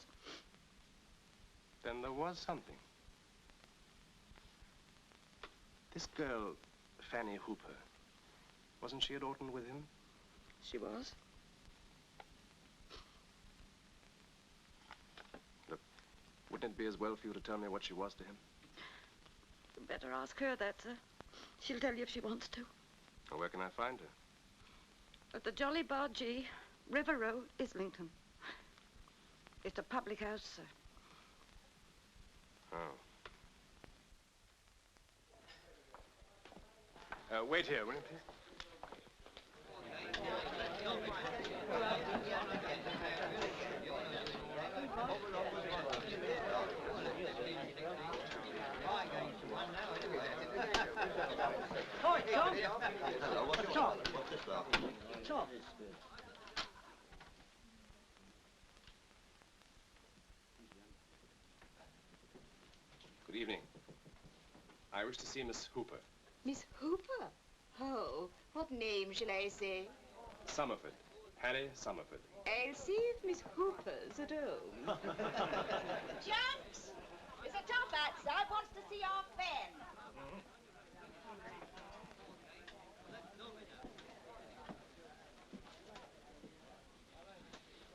S17: Then there was something. This girl, Fanny Hooper, wasn't she at Orton with him?
S3: She was.
S17: Look, wouldn't it be as well for you to tell me what she was to him?
S14: You better ask her that, sir. She'll tell you if she wants to.
S17: Well, where can I find her?
S14: At the Jolly Bargee, River Road, Islington. It's a public house, sir.
S17: Oh. Wait here, will you, please?
S9: Tom. Hello, what's this about? Tom.
S17: Good evening. I wish to see Miss Hooper.
S19: Miss Hooper? Oh, what name shall I say?
S17: Summerford. Harry Summerford.
S19: I'll see if Miss Hooper's at home.
S13: Gents, Mr. Top outside wants to see our Fan.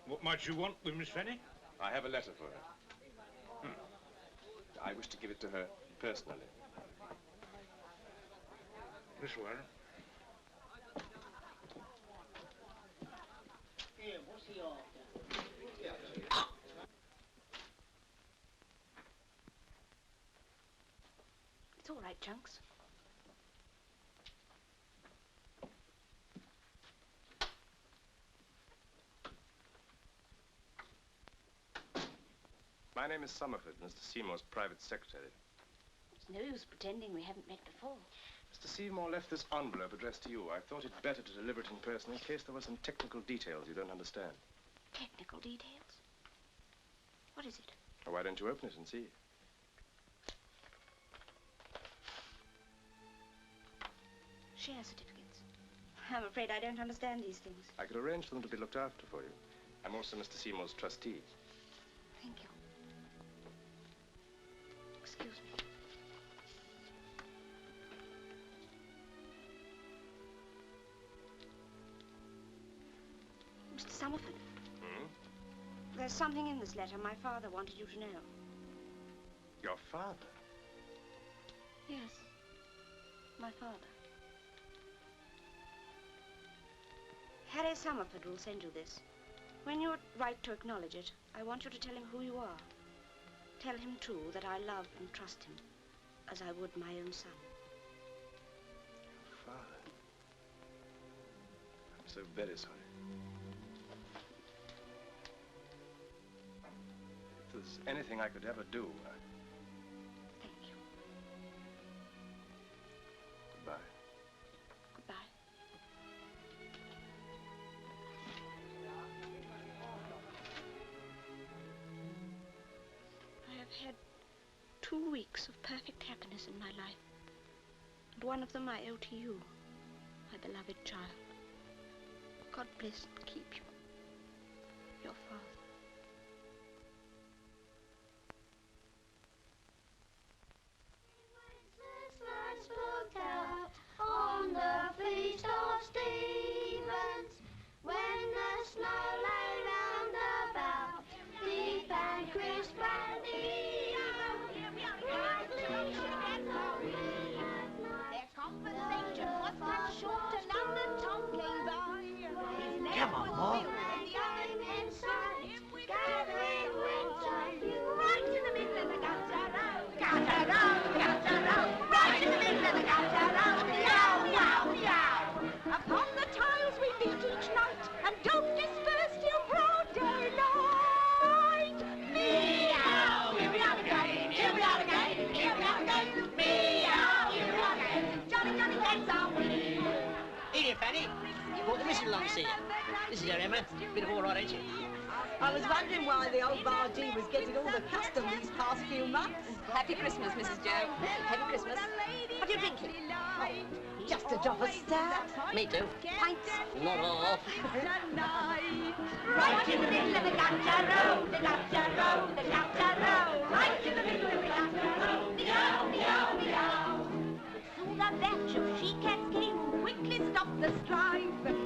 S4: What might you want with Miss Fanny?
S17: I have a letter for her. I wish to give it to her personally.
S4: This way.
S9: Here, what's he after?
S3: It's all right, Chunks.
S17: My name is Summerford, Mr. Seymour's private secretary.
S3: It's no use pretending we haven't met before.
S17: Mr. Seymour left this envelope addressed to you. I thought it better to deliver it in person in case there were some technical details you don't understand.
S3: Technical details? What is it?
S17: Well, why don't you open it and see?
S3: Share certificates. I'm afraid I don't understand these things.
S17: I could arrange for them to be looked after for you. I'm also Mr. Seymour's trustee.
S3: Thank you. Excuse me. Mr. Summerford. There's something in this letter my father wanted you to know.
S17: Your father?
S3: Yes, my father. Harry Summerford will send you this. When you write to acknowledge it, I want you to tell him who you are. Tell him, too, that I love and trust him, as I would my own son.
S17: Father. I'm so very sorry. If there's anything I could ever do,
S3: Thank you.
S17: Goodbye.
S3: Goodbye. I have had 2 weeks of perfect happiness in my life. And one of them I owe to you, my beloved child. God bless and keep you. Your father.
S2: Looked out on the feast of Stevens, when the snow lay round about, deep and crisp and even.
S13: Their conversation was cut short and London Tom came by.
S9: Come on, Mom.
S2: Gathering winter,
S13: right in the middle of the gutter road, right in the middle of the gutter road, yow, yow, yow. Upon the tiles we beat each night, and don't disperse till broad daylight. Meow, here we are again, here we are again, here we are again. Meow, here we are again, jolly, jolly days are we.
S9: Here, Fanny. You brought the missus along to see you. This is her, Emma. Bit of all right, ain't she?
S20: I was wondering why the old Bargee was getting all the custom these past few months.
S16: Happy Christmas, Mrs. Joe. Happy Christmas.
S20: What are you drinking? Oh, just a drop of stout.
S9: Me too.
S20: Pints.
S9: Not all.
S13: Right in the middle of the gutter road, the gutter road, the gutter road. Right in the middle of the gutter road, meow, meow, meow. Soon a batch of she-cats came who quickly stopped the strife.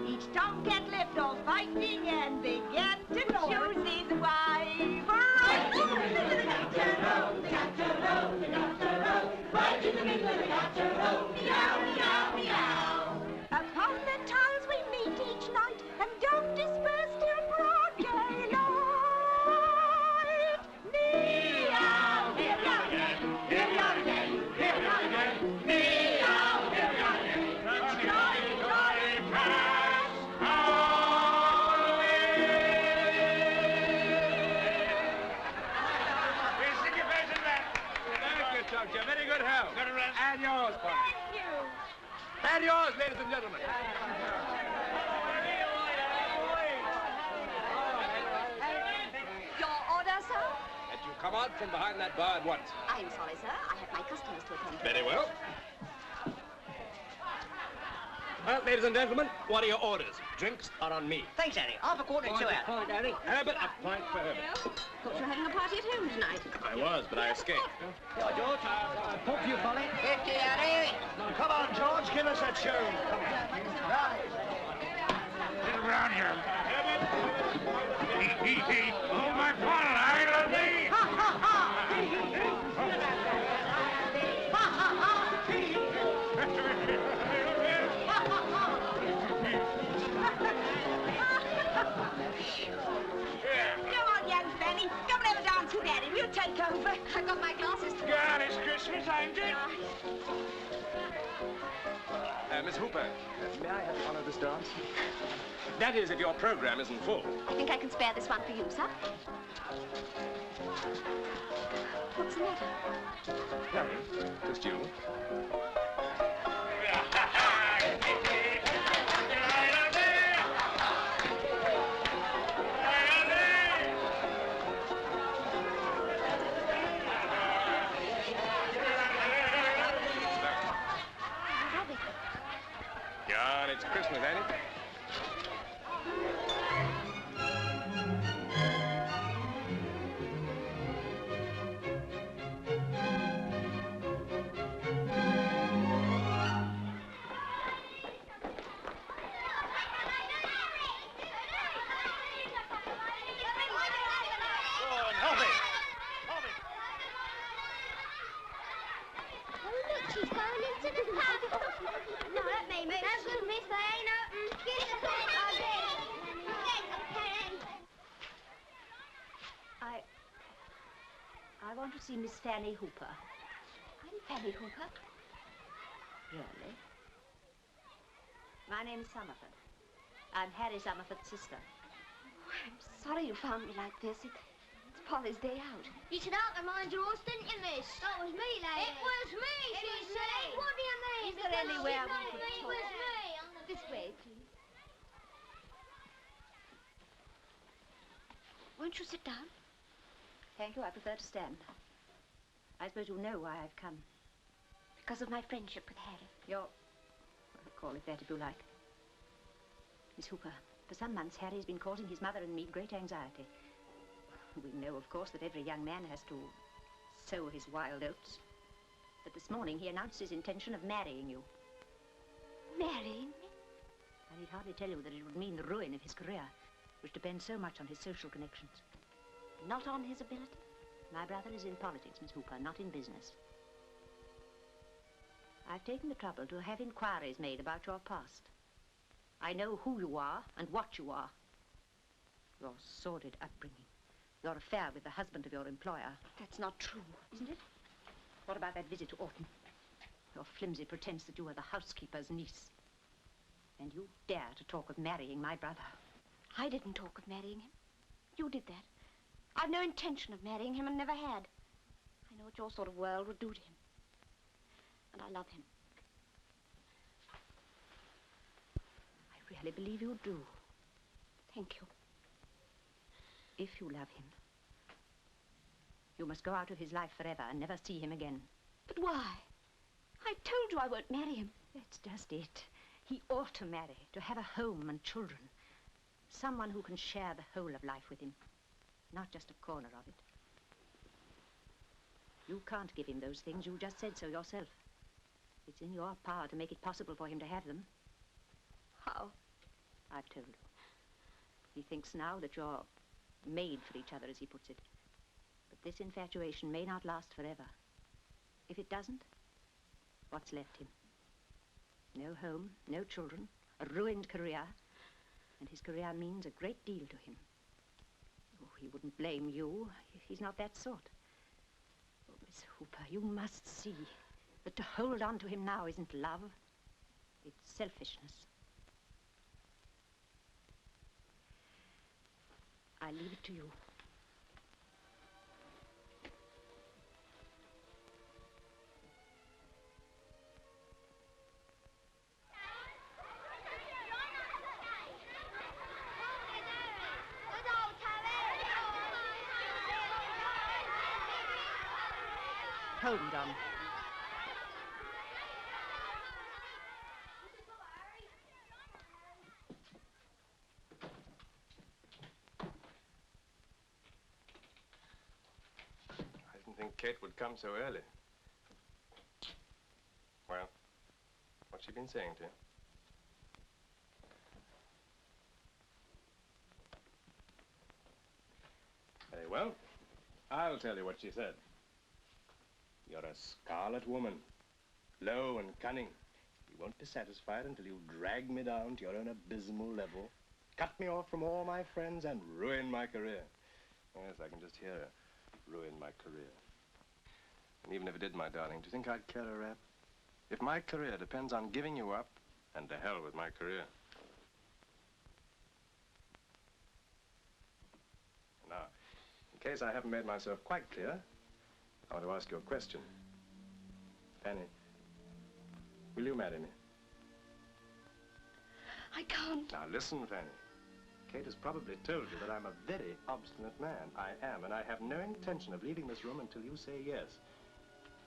S13: Each tomcat left off fighting and began to choose his wife. Right in the middle of the gutter road, the gutter road, the gutter road. Right right in the middle of the gutter, oh, meow, meow, meow. Upon the tiles we meet each night, and don't disperse till broad daylight. Meow, here we are again, here we are again, here we are again. Meow, here we are again. Jolly, jolly cats,
S7: We'll stick your face in that. Very good, Doctor. Very good help. And yours, Fanny.
S13: Thank you.
S7: And yours, ladies and gentlemen.
S3: Your order, sir?
S17: That you come out from behind that bar at once.
S18: I'm sorry, sir. I have my customers to attend to.
S17: Very well. Well, ladies and gentlemen, what are your orders? Drinks are on me.
S12: Thanks, Harry. Half a quarter to it.
S17: Point, Harry. Herbert, a pint for Herbert.
S14: Thought you were having a party at home tonight.
S17: I was, but I escaped.
S12: Here, George. I'll pop you, Polly.
S9: 50, Harry. Come on, George, give us a tune. Right.
S7: Get around here. Oh, my father, I love thee.
S13: Ha, ha, ha. Ha, ha, ha. Come on, young Fanny. Come and have a dance with Daddy. We'll take over.
S3: I've got my glasses.
S7: God, it's Christmas, ain't it?
S17: Miss Hooper, may I have the honor of this dance? That is, if your program isn't full.
S18: I think I can spare this one for you, sir. What's the matter?
S17: Nothing. Just you. God, it's Christmas, ain't it?
S2: She's going into the pub. No, that made me. That's good, miss. They ain't open. Get the pen.
S3: I want to see Miss Fanny Hooper. I'm Fanny Hooper. Really? My name's Summerford. I'm Harry Summerford's sister.
S13: Oh, I'm sorry you found me like this. It's Polly's day out.
S2: You should out to mind your horse, didn't you, miss? That was me, lady. It was me, she said. What do you mean?
S3: Is there anywhere we could
S2: It
S3: talk?
S2: was me.
S3: This way, please.
S13: Won't you sit down?
S3: Thank you, I prefer to stand. I suppose you know why I've come.
S13: Because of my friendship with Harry.
S3: Well, call it that if you like. Miss Hooper, for some months Harry's been causing his mother and me great anxiety. We know, of course, that every young man has to sow his wild oats. But this morning he announced his intention of marrying you.
S13: Marrying me?
S3: I need hardly tell you that it would mean the ruin of his career, which depends so much on his social connections.
S13: Not on his ability?
S3: My brother is in politics, Miss Hooper, not in business. I've taken the trouble to have inquiries made about your past. I know who you are and what you are. Your sordid upbringing. Your affair with the husband of your employer.
S13: That's not true.
S3: Isn't it? What about that visit to Orton? Your flimsy pretense that you were the housekeeper's niece. And you dare to talk of marrying my brother.
S13: I didn't talk of marrying him. You did that. I've no intention of marrying him and never had. I know what your sort of world would do to him. And I love him.
S3: I really believe you do.
S13: Thank you.
S3: If you love him, you must go out of his life forever and never see him again.
S13: But why? I told you I won't marry him.
S3: That's just it. He ought to marry, to have a home and children. Someone who can share the whole of life with him, not just a corner of it. You can't give him those things. You just said so yourself. It's in your power to make it possible for him to have them.
S13: How?
S3: I've told you. He thinks now that you're made for each other, as he puts it. But this infatuation may not last forever. If it doesn't,
S21: what's left him. No home, no children, a ruined career, and his career means a great deal to him. Oh, he wouldn't blame you. He's not that sort. Oh, Miss Hooper, you must see that to hold on to him now isn't love. It's selfishness. I leave it to you. Hold him, Don.
S17: I didn't think Kate would come so early. Well, what's she been saying to you? Very well. I'll tell you what she said. You're a scarlet woman, low and cunning. You won't be satisfied until you drag me down to your own abysmal level, cut me off from all my friends, and ruin my career. Yes, I can just hear her. Ruin my career. And even if it did, my darling, do you think I'd care a rap? If my career depends on giving you up, and to hell with my career. Now, in case I haven't made myself quite clear, I want to ask you a question. Fanny, will you marry me?
S3: I can't.
S17: Now listen, Fanny. Kate has probably told you that I'm a very obstinate man. I am, and I have no intention of leaving this room until you say yes.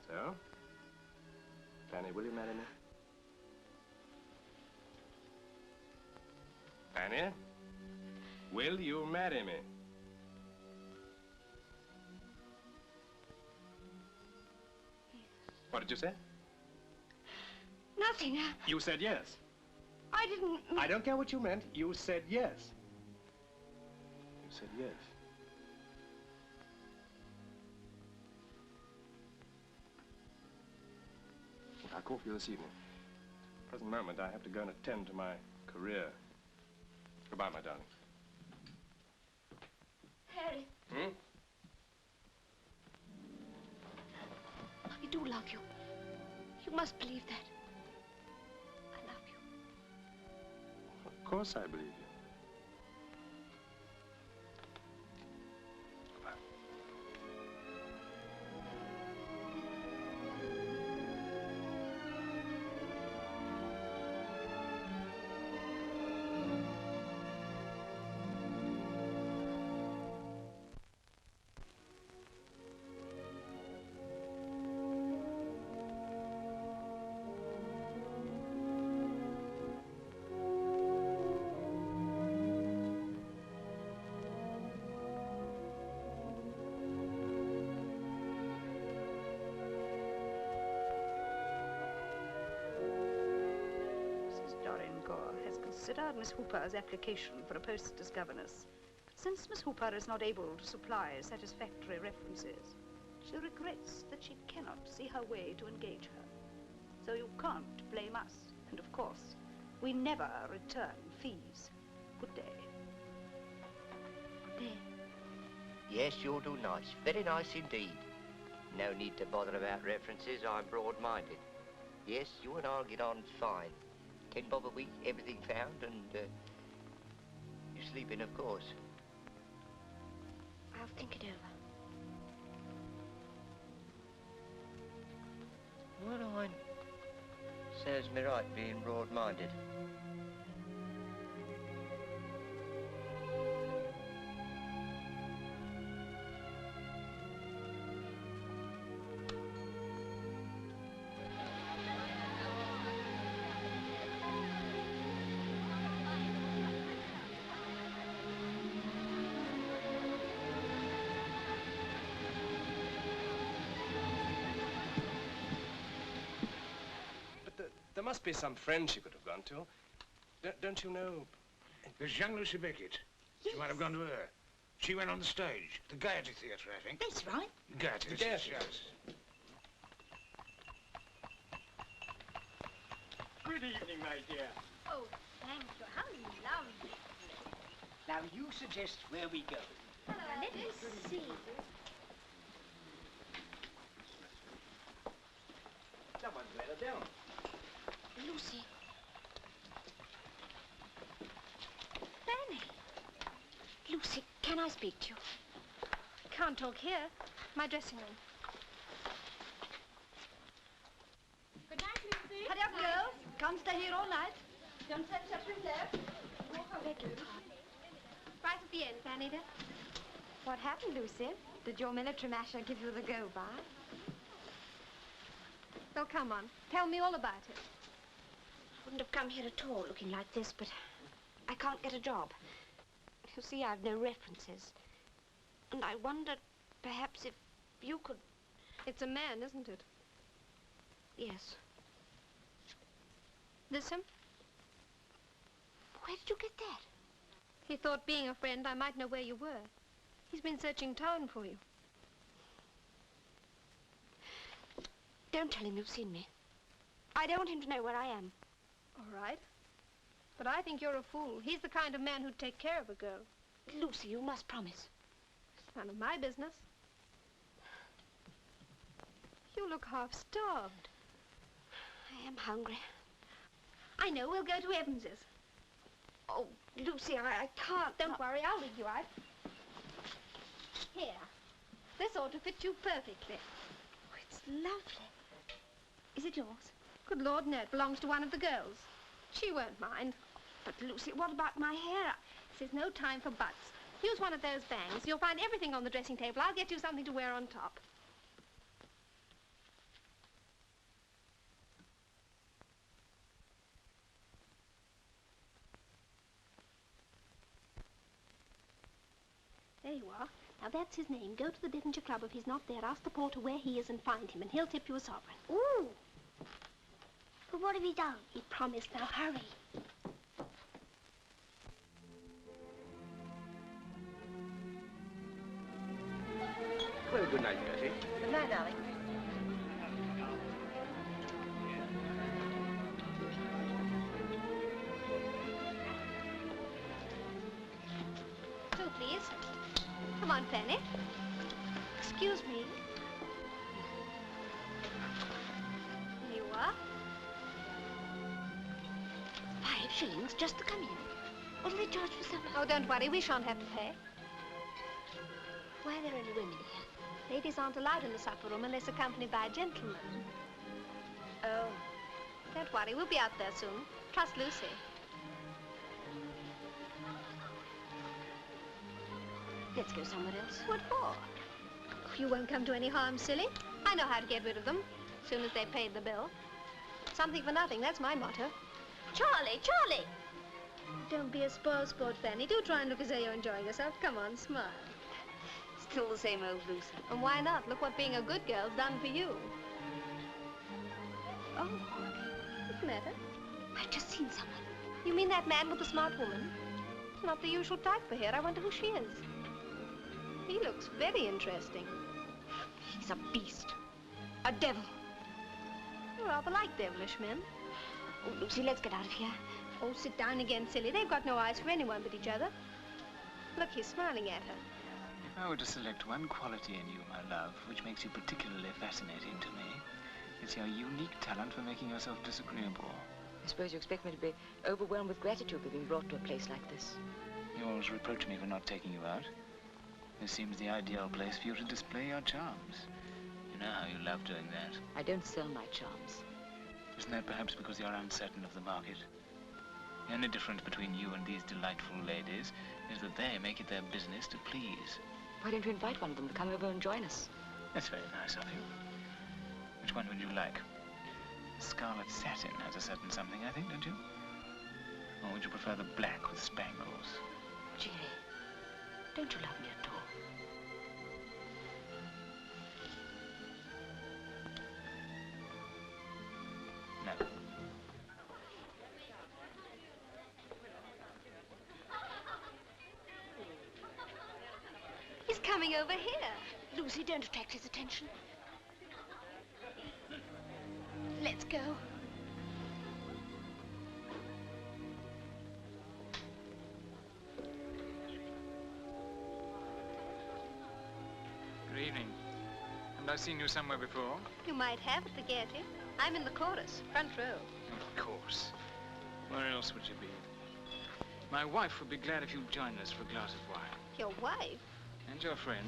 S17: So, Fanny, will you marry me? Fanny, will you marry me? What did you say?
S3: Nothing.
S17: You said yes.
S3: I didn't...
S17: I don't care what you meant. You said yes. You said yes. I'll call for you this evening. At the present moment, I have to go and attend to my career. Goodbye, my darling.
S3: Harry.
S17: Hmm?
S3: I do love you. You must believe that. I love you.
S17: Of course I believe you. Goodbye.
S5: Considered Miss Hooper's application for a post as governess. Since Miss Hooper is not able to supply satisfactory references, she regrets that she cannot see her way to engage her. So you can't blame us. And of course, we never return fees. Good day.
S22: Good day. Yes, you'll do nice. Very nice indeed. No need to bother about references. I'm broad-minded. Yes, you and I'll get on fine. 10 bob a week, everything found, and you sleeping, of course.
S3: I'll think it over.
S22: Well, I serves me right being broad-minded.
S17: There must be some friend she could have gone to. Don't you know?
S4: There's young Lucy Beckett. She might have gone to her. She went on the stage, the Gaiety Theatre, I think.
S19: That's right.
S4: Gaiety.
S17: The Gaiety.
S4: Yes.
S9: Good evening, my dear.
S3: Oh, thank you. How lovely.
S9: Now, you suggest where we go.
S3: Hello, let me see.
S9: Someone's let her down.
S3: Lucy. Fanny. Lucy, can I speak to you? Can't talk here. My dressing room.
S2: Good night, Lucy.
S13: Hurry up, girls. Can't stay here all night. Don't set separate left.
S3: Beg your pardon. Right at the end, Fanny, dear. What happened, Lucy? Did your military masher give you the go-by? Well, come on. Tell me all about it.
S8: I wouldn't have come here at all looking like this, but I can't get a job. You see, I've no references. And I wondered, perhaps, if you could...
S3: It's a man, isn't it?
S8: Yes.
S3: This him?
S8: Where did you get that?
S3: He thought, being a friend, I might know where you were. He's been searching town for you.
S8: Don't tell him you've seen me. I don't want him to know where I am.
S3: All right. But I think you're a fool. He's the kind of man who'd take care of a girl.
S8: Lucy, you must promise.
S3: It's none of my business. You look half-starved.
S8: I am hungry.
S3: I know. We'll go to Evans's.
S8: Oh, Lucy, I can't.
S3: Don't worry. I'll lead you out. Here. This ought to fit you perfectly.
S8: Oh, it's lovely. Is it yours?
S3: Good Lord, no. It belongs to one of the girls. She won't mind.
S8: But, Lucy, what about my hair?
S3: This is no time for buts. Use one of those bangs. You'll find everything on the dressing table. I'll get you something to wear on top. There you are. Now, that's his name. Go to the Devonshire Club. If he's not there, ask the porter where he is and find him, and he'll tip you a sovereign.
S2: Ooh. But what have you done?
S3: He promised. Now, hurry.
S9: Well, good night, Bertie.
S20: Good night, darling.
S3: Two, please. Come on, Fanny. Excuse me. Here you are.
S8: 5 shillings just to come in. What do they charge for supper?
S3: Oh, don't worry. We shan't have to pay.
S8: Why are there only women here?
S3: Ladies aren't allowed in the supper room unless accompanied by a gentleman.
S8: Oh.
S3: Don't worry. We'll be out there soon. Trust Lucy.
S8: Let's go somewhere else.
S3: What for? You won't come to any harm, silly. I know how to get rid of them as soon as they've paid the bill. Something for nothing, that's my motto.
S2: Charlie, Charlie!
S3: Don't be a spoil sport, Fanny. Do try and look as though you're enjoying yourself. Come on, smile.
S8: Still the same old Lucy.
S3: And why not? Look what being a good girl's done for you.
S8: Oh.
S3: What's the matter?
S8: I've just seen someone.
S3: You mean that man with the smart woman? It's not the usual type for here. I wonder who she is. He looks very interesting.
S8: He's a beast. A devil.
S3: You rather like devilish men.
S8: Oh, Lucy, let's get out of here.
S3: Oh, sit down again, silly. They've got no eyes for anyone but each other. Look, he's smiling at her.
S10: If I were to select one quality in you, my love, which makes you particularly fascinating to me, it's your unique talent for making yourself disagreeable.
S16: I suppose you expect me to be overwhelmed with gratitude for being brought to a place like this.
S10: You always reproach me for not taking you out. This seems the ideal place for you to display your charms. You know how you love doing that.
S16: I don't sell my charms.
S10: Isn't that perhaps because you're uncertain of the market? The only difference between you and these delightful ladies is that they make it their business to please.
S16: Why don't you invite one of them to come over and join us?
S10: That's very nice of you. Which one would you like? Scarlet satin has a certain something, I think, don't you? Or would you prefer the black with spangles?
S8: Jerry, don't you love me at all?
S10: No.
S3: He's coming over here.
S8: Lucy, don't attract his attention.
S3: Let's go.
S10: Haven't I seen you somewhere before?
S3: You might have at the Gaiety. I'm in the chorus, front row.
S10: Of course. Where else would you be? My wife would be glad if you'd join us for a glass of wine.
S3: Your wife?
S10: And your friend.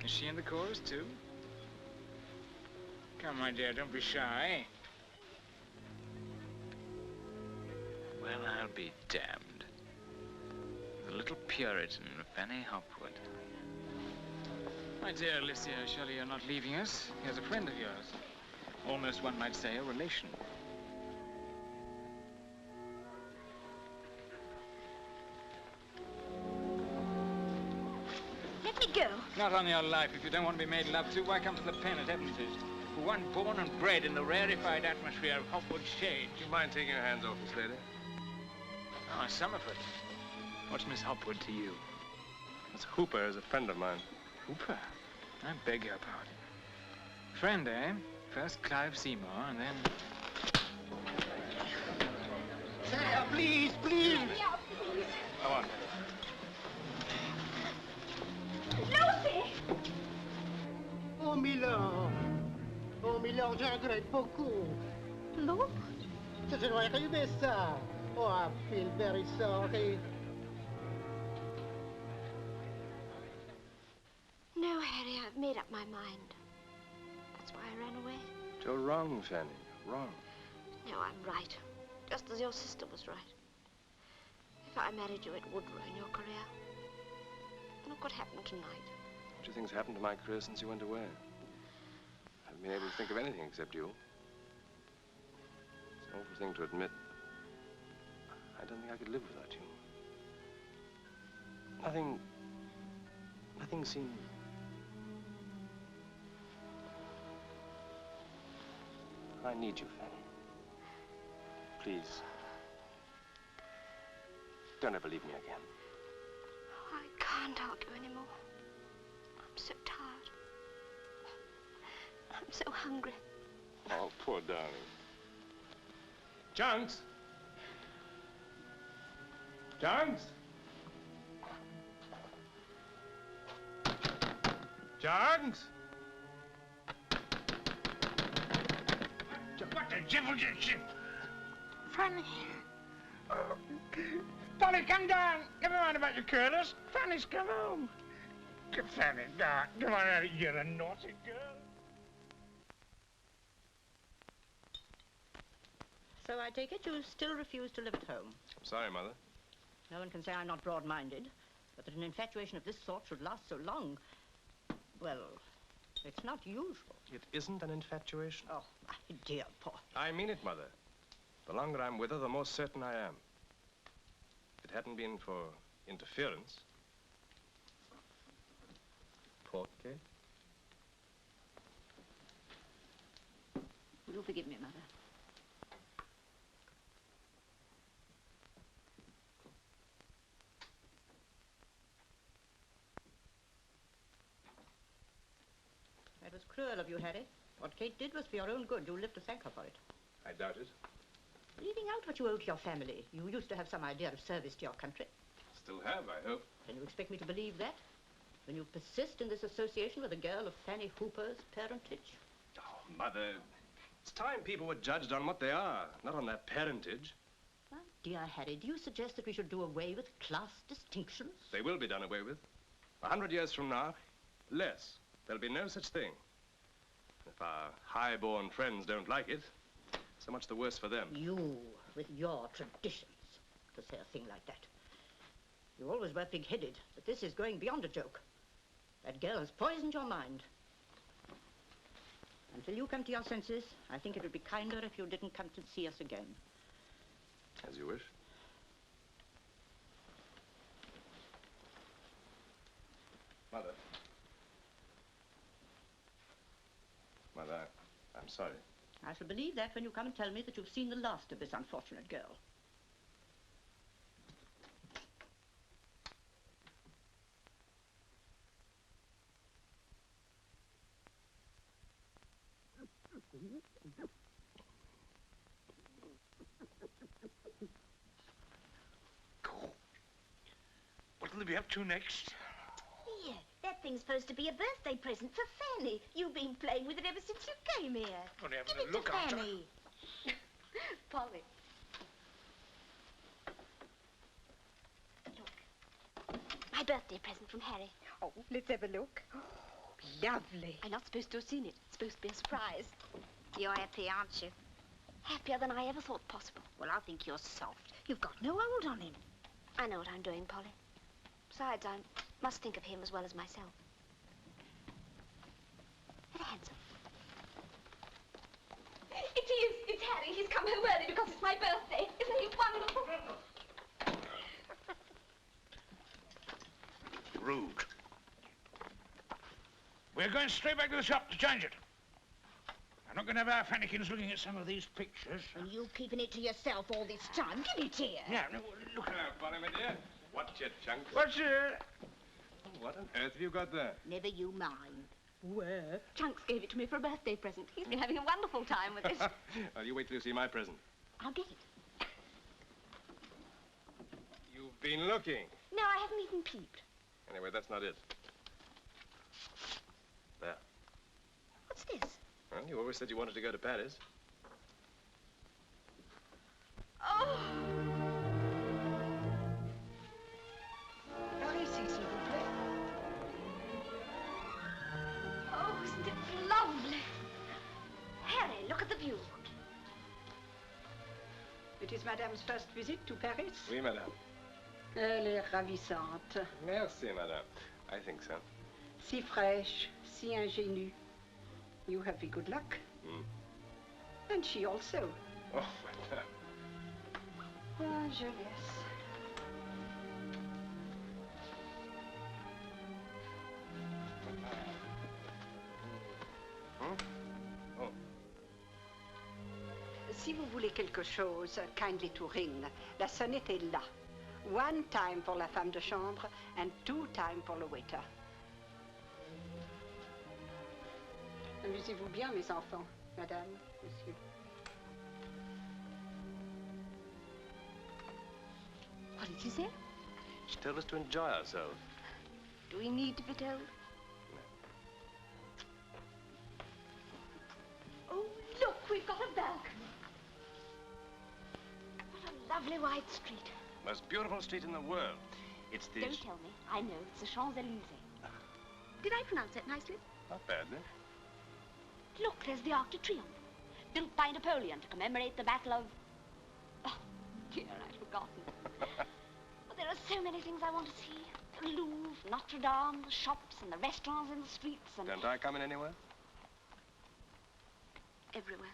S10: Is she in the chorus, too? Come, my dear, don't be shy. Well, I'll be damned. The little Puritan, Fanny Hopwood. My dear Alicia, surely you're not leaving us? Here's a friend of yours. Almost, one might say, a relation.
S3: Let me go.
S10: Not on your life. If you don't want to be made love to, why come to the pen at Evans's? For one born and bred in the rarefied atmosphere of Hopwood shade.
S17: Do you mind taking your hands off this lady?
S10: Ah, Summerford. What's Miss Hopwood to you?
S17: Miss Hooper is a friend of mine.
S10: Hooper? I beg your pardon. Friend, eh? First Clive Seymour, and then...
S12: Sir, please, please!
S10: Come on.
S3: Lucy!
S12: Oh, Milord! Oh, Milord, je regrette beaucoup.
S3: Lord?
S12: Je dois arriver ça. Oh, I feel very sorry.
S8: No, Harry, I've made up my mind. That's why I ran away.
S17: You're wrong, Fanny. Wrong.
S8: No, I'm right. Just as your sister was right. If I married you, it would ruin your career. Look what happened tonight.
S17: What do you think's happened to my career since you went away? I haven't been able to think of anything except you. It's an awful thing to admit. I don't think I could live without you. Nothing seemed... I need you, Fanny. Please. Don't ever leave me again.
S8: Oh, I can't argue anymore. I'm so tired. I'm so hungry.
S17: Oh, poor darling. Chunks! Chunks! Chunks!
S4: What the devil did she...
S7: Fanny. Polly, come down. Never mind about your curlers. Fanny's come home. Fanny, come on, you're a naughty girl.
S14: So I take it you still refuse to live at home?
S17: I'm sorry, Mother.
S14: No one can say I'm not broad-minded, but that an infatuation of this sort should last so long, well, it's not usual.
S17: It isn't an infatuation.
S14: Oh, my dear Paul.
S17: I mean it, Mother. The longer I'm with her, the more certain I am. If it hadn't been for interference... Porque?
S21: You'll forgive me, Mother.
S14: That was cruel of you, Harry. What Kate did was for your own good. You'll live to thank her for it.
S17: I doubt it.
S14: Leaving out what you owe to your family, you used to have some idea of service to your country.
S17: Still have, I hope.
S14: Can you expect me to believe that? When you persist in this association with a girl of Fanny Hooper's parentage?
S17: Oh, Mother, it's time people were judged on what they are, not on their parentage.
S14: My dear Harry, do you suggest that we should do away with class distinctions?
S17: They will be done away with. 100 years from now, less. There'll be no such thing. If our high-born friends don't like it, so much the worse for them.
S14: You, with your traditions, to say a thing like that. You always were big-headed, but this is going beyond a joke. That girl has poisoned your mind. Until you come to your senses, I think it would be kinder if you didn't come to see us again.
S17: As you wish. Mother. Mother, I'm sorry.
S14: I shall believe that when you come and tell me that you've seen the last of this unfortunate girl.
S4: What'll they be up to next?
S2: Here, that
S8: thing's supposed to be a birthday present for Fanny. You've been playing with it ever since you came here.
S4: Well, have
S8: Give
S4: a
S8: it
S4: look
S8: to
S4: after.
S8: Fanny. Polly. Look. My birthday present from Harry.
S14: Oh, let's have a look. Oh, lovely.
S8: I'm not supposed to have seen it. It's supposed to be a surprise. You're happy, aren't you? Happier than I ever thought possible.
S18: Well, I think you're soft. You've got no hold on him.
S8: I know what I'm doing, Polly. Besides, I must think of him as well as myself. Get a handsome. It is. It's Harry. He's come home early because it's my birthday. Isn't he wonderful?
S4: Rude. We're going straight back to the shop to change it. I'm not going to have our Fannykins looking at some of these pictures.
S18: And you keeping it to yourself all this time. Give it here.
S4: Yeah, no, look at
S17: Hello, Polly, my dear. What's your chunk?
S4: What's it?
S17: What on earth have you got there?
S18: Never you mind.
S14: Where?
S8: Chunks gave it to me for a birthday present. He's been having a wonderful time with it.
S17: Well, you wait till you see my present.
S8: I'll get it.
S17: You've been looking.
S8: No, I haven't even peeped.
S17: Anyway, that's not it. There.
S8: What's this?
S17: Well, you always said you wanted to go to Paris.
S8: Oh!
S14: Par ici, s'il vous plaît.
S8: Oh, isn't it lovely? Harry, look at the view.
S14: It is Madame's first visit to Paris?
S17: Oui, madame.
S14: Elle est ravissante.
S17: Merci, madame. I think so.
S14: Si fraîche, si ingénue. You have the good luck. And she also.
S17: Oh, madame.
S14: Ah, jeunesse.
S17: Oh.
S14: Si vous voulez quelque chose, kindly to ring. La sonnette est là. 1 time pour la femme de chambre and 2 time pour le waiter. Amusez-vous bien, mes enfants, madame, monsieur.
S8: What did she say?
S17: She told us to enjoy ourselves.
S8: Do we need to be told? Oh, look, we've got a balcony. What a lovely wide street.
S17: Most beautiful street in the world. It's the...
S8: Don't tell me. I know. It's the Champs-Élysées. Did I pronounce that nicely?
S17: Not badly.
S8: Look, there's the Arc de Triomphe. Built by Napoleon to commemorate the Battle of... Oh, dear, I'd forgotten. But there are so many things I want to see. The Louvre, Notre Dame, the shops and the restaurants in the streets and...
S17: Don't I come in anywhere?
S8: everywhere.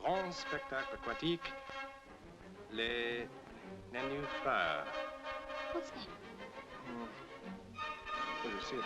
S17: Grand spectacle aquatique, les nénuphars.
S8: What's that?
S17: Well, you see them,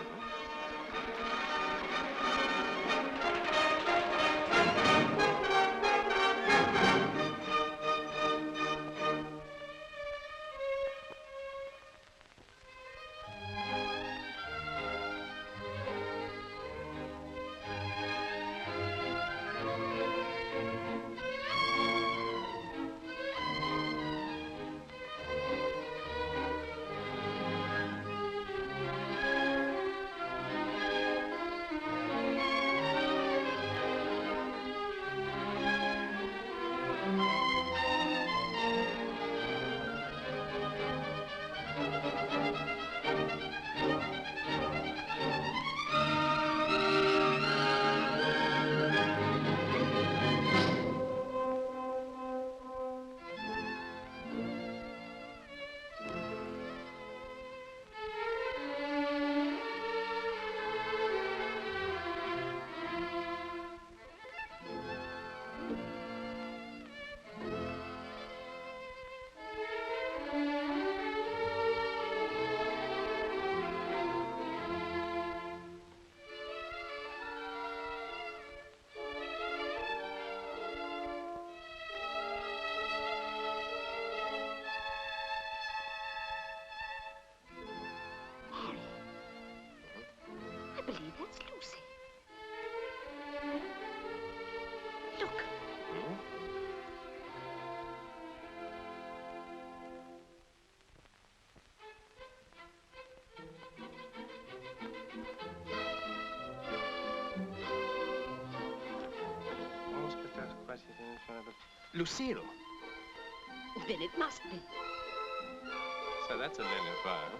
S8: believe that's Lucy. Look.
S17: Lucille.
S8: Then it must be.
S17: So that's a lily fire.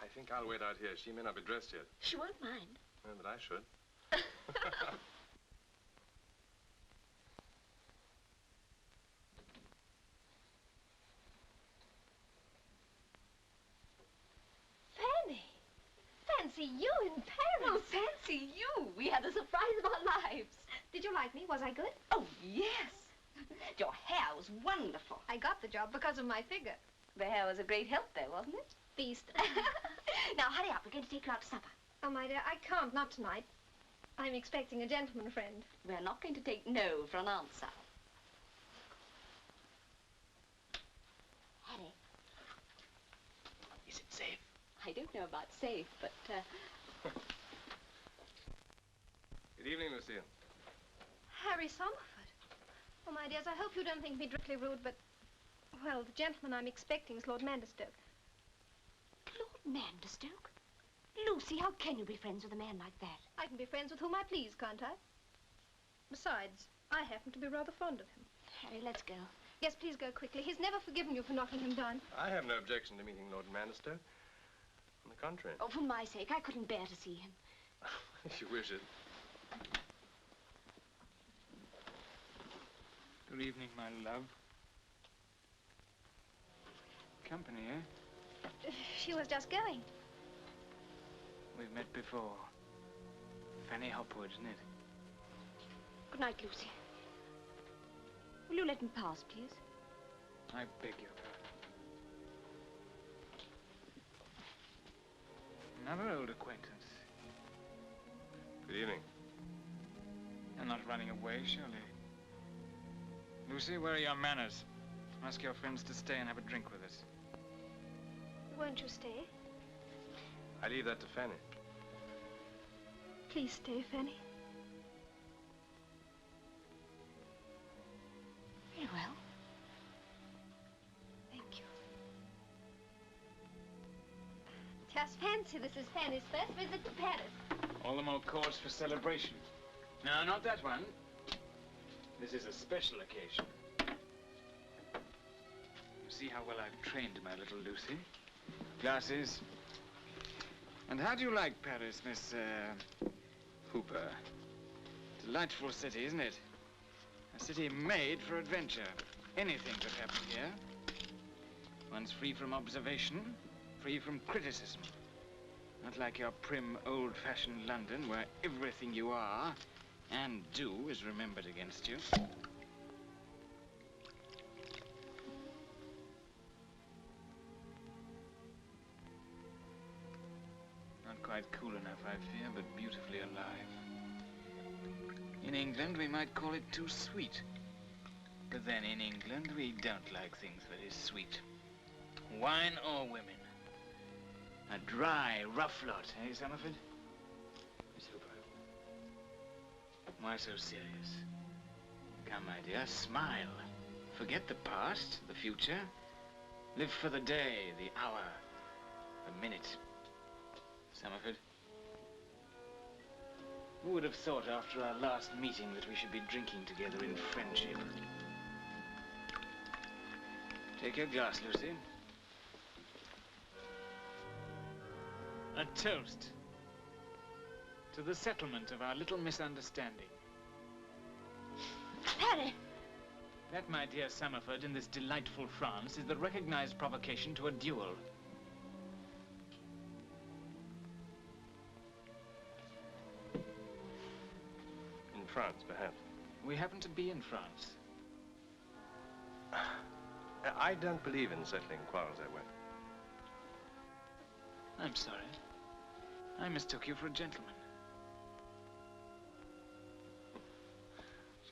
S17: I think I'll wait out here. She may not be dressed yet.
S8: She won't mind.
S17: Well, but I should.
S3: Fanny! Fancy you in Paris!
S8: Oh, fancy you! We had the surprise of our lives.
S3: Did you like me? Was I good?
S8: Oh, yes. Your hair was wonderful.
S3: I got the job because of my figure.
S8: The hair was a great help there, wasn't it?
S3: Beast.
S8: Now, hurry up. We're going to take you out to supper.
S3: Oh, my dear, I can't. Not tonight. I'm expecting a gentleman friend.
S8: We're not going to take no for an answer. Harry.
S17: Is it safe?
S8: I don't know about safe, but,
S17: Good evening, Lucille.
S3: Harry Somerford. Oh, my dears, I hope you don't think me dreadfully rude, but, well, the gentleman I'm expecting is Lord Manderstoke.
S8: Lord Manderstoke? Lucy, how can you be friends with a man like that?
S3: I can be friends with whom I please, can't I? Besides, I happen to be rather fond of him.
S8: Harry, let's go.
S3: Yes, please go quickly. He's never forgiven you for knocking him down.
S17: I have no objection to meeting Lord Manderstoke. On the contrary.
S8: Oh, for my sake, I couldn't bear to see him.
S17: If you wish it.
S10: Good evening, my love. Company, eh?
S3: She was just going.
S10: We've met before. Fanny Hopwood, isn't it?
S8: Good night, Lucy. Will you let me pass, please?
S10: I beg your pardon. Another old acquaintance.
S17: Good evening.
S10: You're not running away, surely. Lucy, where are your manners? Ask your friends to stay and have a drink with us.
S3: Won't you stay?
S17: I leave that to Fanny.
S3: Please stay, Fanny.
S8: Very well.
S3: Thank you. Just fancy, this is Fanny's first visit to Paris.
S10: All the more cause for celebration. No, not that one. This is a special occasion. You see how well I've trained my little Lucy? Glasses. And how do you like Paris, Miss, Hooper? Delightful city, isn't it? A city made for adventure. Anything could happen here. One's free from observation, free from criticism. Not like your prim, old-fashioned London, where everything you are and do is remembered against you. Not quite cool enough, I fear, but beautifully alive. In England, we might call it too sweet. But then in England, we don't like things very sweet. Wine or women. A dry, rough lot, eh, Summerford? Miss Hooper. Why so serious? Come, my dear, smile. Forget the past, the future. Live for the day, the hour, the minute. Summerford. Who would have thought after our last meeting that we should be drinking together in friendship? Take your glass, Lucy. A toast to the settlement of our little misunderstanding.
S8: Harry!
S10: That, my dear Summerford, in this delightful France, is the recognized provocation to a duel.
S17: In France, perhaps.
S10: We happen to be in France.
S17: I don't believe in settling quarrels that way.
S10: I'm sorry. I mistook you for a gentleman.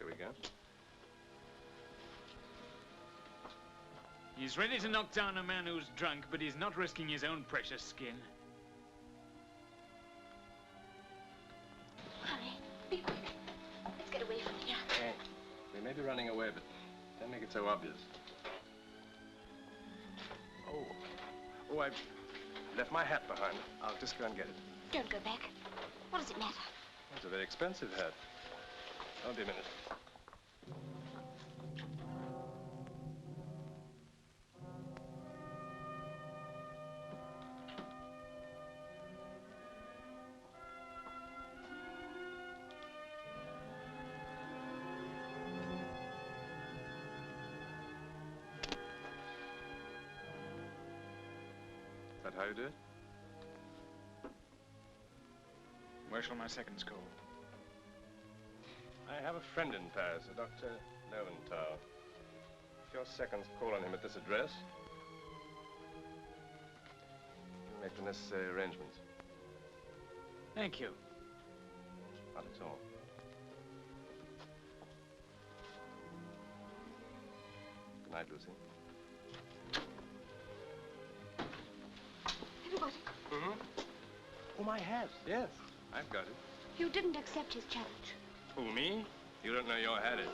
S17: Here we go.
S10: He's ready to knock down a man who's drunk, but he's not risking his own precious skin.
S8: Hurry, be quick. Let's get away from here.
S17: Hey, we may be running away, but don't make it so obvious. Oh, I left my hat behind. I'll just go and get it.
S8: Don't go back. What does it matter?
S17: It's a very expensive hat. I'll be a minute. Is that how you do it?
S10: Where shall my seconds go?
S17: I have a friend in Paris, a Dr. Lowenthal. If your seconds call on him at this address, you'll make the necessary arrangements.
S10: Thank you.
S17: Not at all. Good night, Lucy.
S8: Have you got it?
S17: Mm-hmm. Oh, my hat. Yes, I've got it.
S8: You didn't accept his challenge.
S17: Who, me? You don't know you're had it.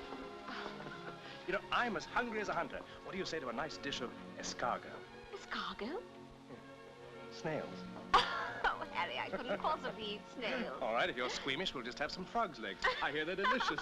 S17: You know, I'm as hungry as a hunter. What do you say to a nice dish of escargot?
S8: Escargot?
S17: Snails.
S8: Oh, Harry, I couldn't possibly eat snails.
S17: All right, if you're squeamish, we'll just have some frog's legs. I hear they're delicious.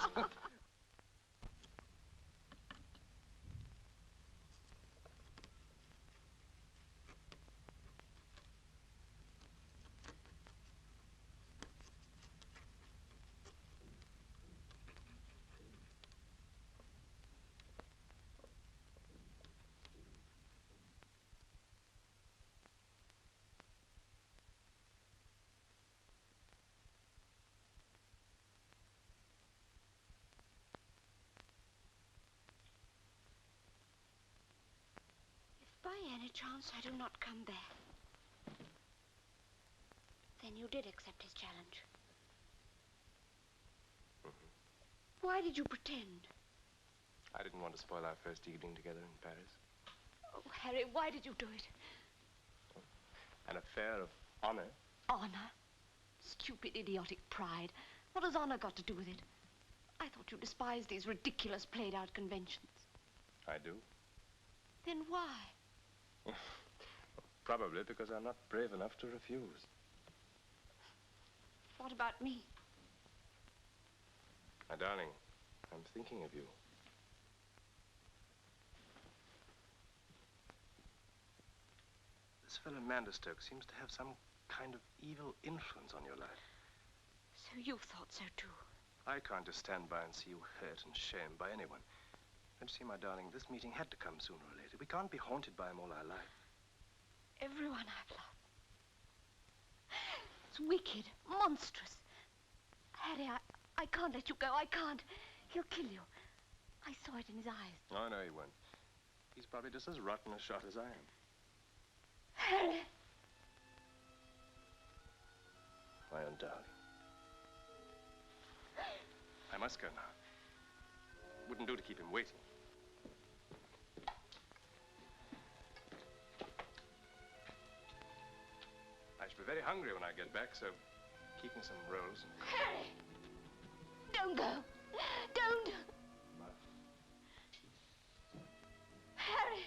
S8: By any chance I do not come back, then you did accept his challenge.
S17: Mm-hmm.
S8: Why did you pretend?
S17: I didn't want to spoil our first evening together in Paris.
S8: Oh, Harry, why did you do it?
S17: An affair of honor.
S8: Honor? Stupid, idiotic pride. What has honor got to do with it? I thought you despised these ridiculous, played-out conventions.
S17: I do.
S8: Then why?
S17: Probably because I'm not brave enough to refuse.
S8: What about me?
S17: My darling, I'm thinking of you. This fellow Manderstoke seems to have some kind of evil influence on your life.
S8: So you thought so too?
S17: I can't just stand by and see you hurt and shamed by anyone. Don't you see, my darling, this meeting had to come sooner or later. We can't be haunted by him all our life.
S8: Everyone I've loved. It's wicked, monstrous. Harry, I can't let you go. I can't. He'll kill you. I saw it in his eyes.
S17: Oh, no, he won't. He's probably just as rotten a shot as I am.
S8: Harry!
S17: My own darling. I must go now. Wouldn't do to keep him waiting. I shall be very hungry when I get back, so keep me some rolls.
S8: Harry! Don't go! Don't! Harry!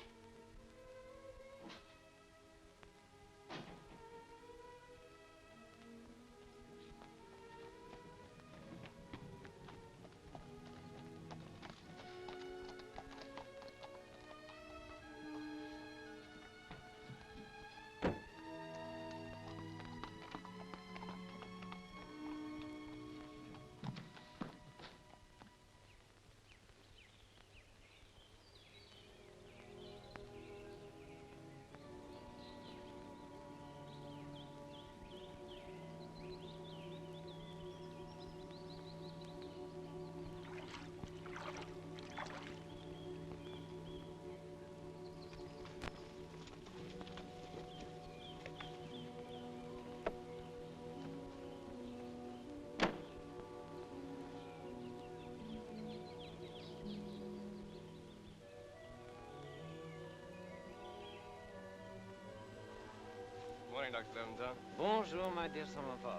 S17: morning, Dr. Lavender.
S1: Bonjour, my dear Samovar.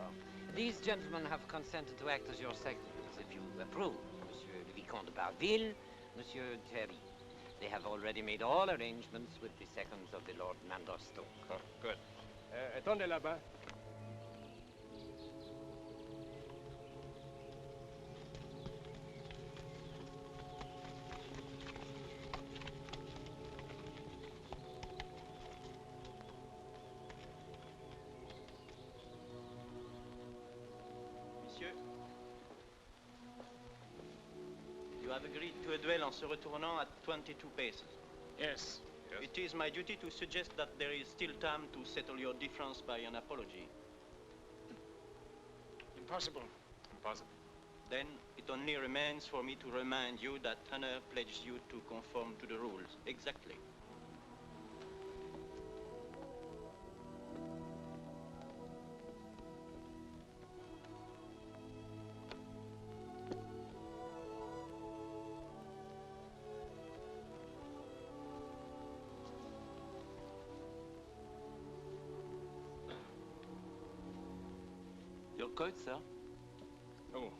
S1: These gentlemen have consented to act as your seconds, if you approve. Monsieur le Vicomte de Barville, Monsieur Terry. They have already made all arrangements with the seconds of the Lord Manderstoke.
S17: Oh, good. Attendez là-bas.
S11: Monsieur, you have agreed to a duel en se retournant at 22 paces.
S10: Yes.
S11: It is my duty to suggest that there is still time to settle your difference by an apology.
S10: Impossible. Impossible.
S11: Then it only remains for me to remind you that Hannah pledged you to conform to the rules. Exactly.
S23: Your coat, sir?
S17: Oh.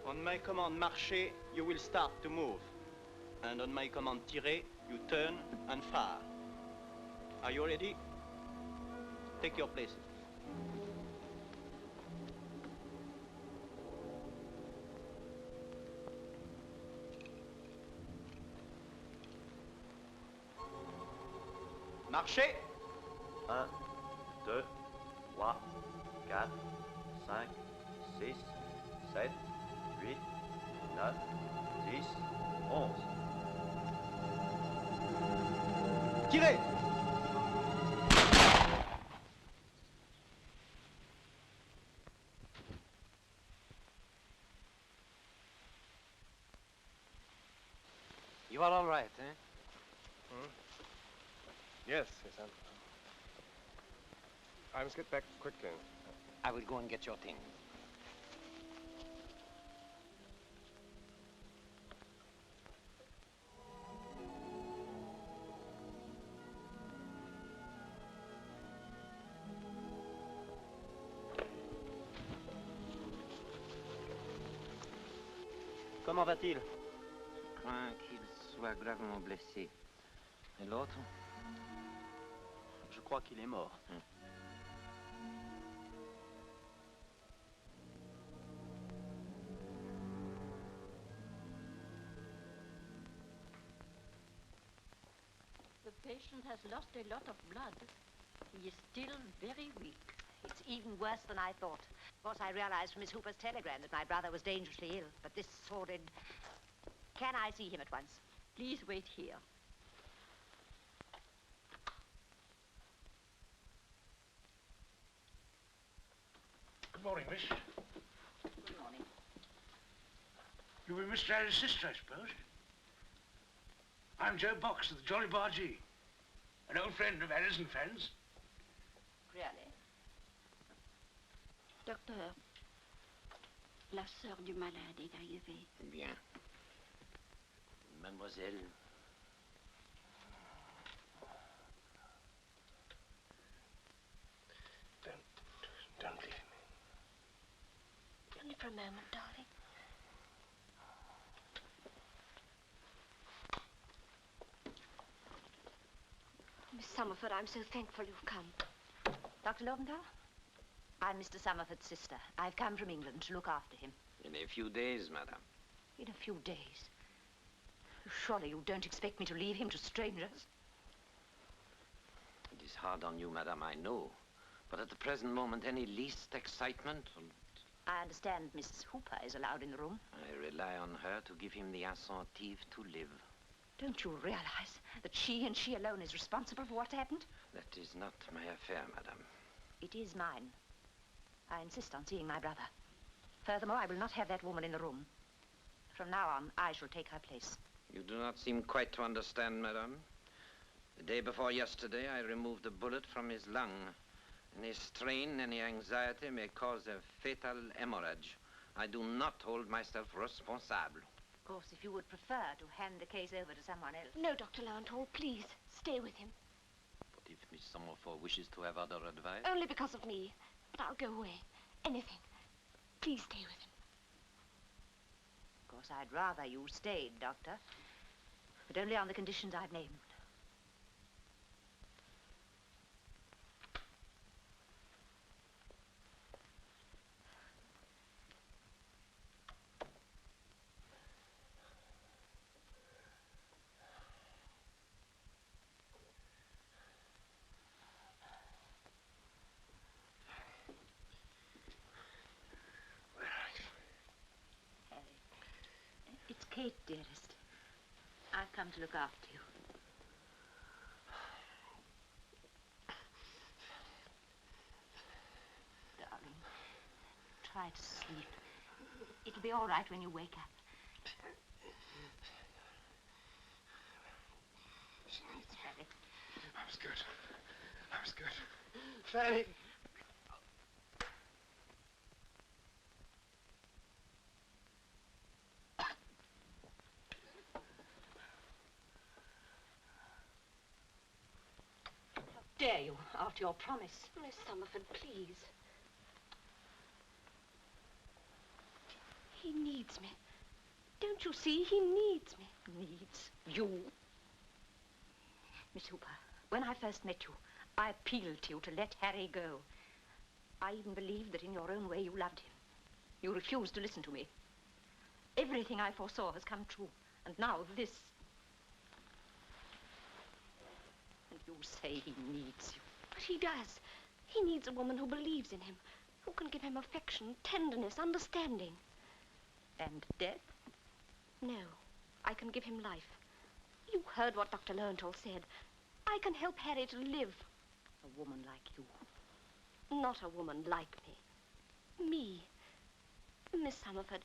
S11: On my command, marchez, you will start to move. And on my command, tirez, you turn and fire. Are you ready? Take your places. Marchez!
S23: 1, 2, 3, 4, 5, 6, 7, 8, 9, 10, 11.
S11: Tirez!
S1: You are all right, eh?
S17: Hmm? Yes, I must get back quickly.
S1: I will go and get your things.
S11: Comment va-t-il?
S1: Je crains qu'il soit gravement blessé. Et l'autre?
S11: Je crois qu'il est mort.
S24: The patient has lost a lot of blood. He is still very weak.
S21: It's even worse than I thought. Of course, I realized from Miss Hooper's telegram that my brother was dangerously ill, but this sordid... Can I see him at once?
S24: Please wait here.
S4: Good morning, miss.
S21: Good morning.
S4: You'll be Mr. Harry's sister, I suppose? I'm Joe Box of the Jolly Bargee, an old friend of Harry's and friends.
S21: Really?
S24: Docteur, la sœur du malade est arrivée.
S1: Bien. Mademoiselle.
S4: Don't leave me.
S24: Only for a moment, darling. Miss Summerford, I'm so thankful you've come.
S21: Dr. Loventhal? I'm Mr. Summerford's sister. I've come from England to look after him.
S1: In a few days, madame.
S21: In a few days? Surely you don't expect me to leave him to strangers?
S1: It is hard on you, madame, I know. But at the present moment, any least excitement...
S21: I understand Mrs. Hooper is allowed in the room.
S1: I rely on her to give him the incentive to live.
S21: Don't you realize that she and she alone is responsible for what happened?
S1: That is not my affair, madame.
S21: It is mine. I insist on seeing my brother. Furthermore, I will not have that woman in the room. From now on, I shall take her place.
S1: You do not seem quite to understand, madame. The day before yesterday, I removed a bullet from his lung. Any strain, any anxiety may cause a fatal hemorrhage. I do not hold myself responsible.
S21: Of course, if you would prefer to hand the case over to someone else.
S3: No, Dr. Lantall, please, stay with him.
S1: But if Miss Summerford wishes to have other advice...
S3: Only because of me. But I'll go away. Anything. Please stay with him.
S21: Of course, I'd rather you stayed, Doctor. But only on the conditions I've named. It's Kate, dearest. I've come to look after you. Darling, try to sleep. It'll be all right when you wake up. Fanny.
S9: I was good. I was good. Fanny.
S21: Dare you, after your promise?
S3: Miss Summerford, please. He needs me. Don't you see? He needs me.
S21: Needs you? Miss Hooper, when I first met you, I appealed to you to let Harry go. I even believed that in your own way you loved him. You refused to listen to me. Everything I foresaw has come true. And now this. And you say he needs you.
S3: But he does. He needs a woman who believes in him, who can give him affection, tenderness, understanding.
S21: And death?
S3: No, I can give him life. You heard what Dr. Lantall said. I can help Harry to live.
S21: A woman like you.
S3: Not a woman like me. Me. Miss Summerford,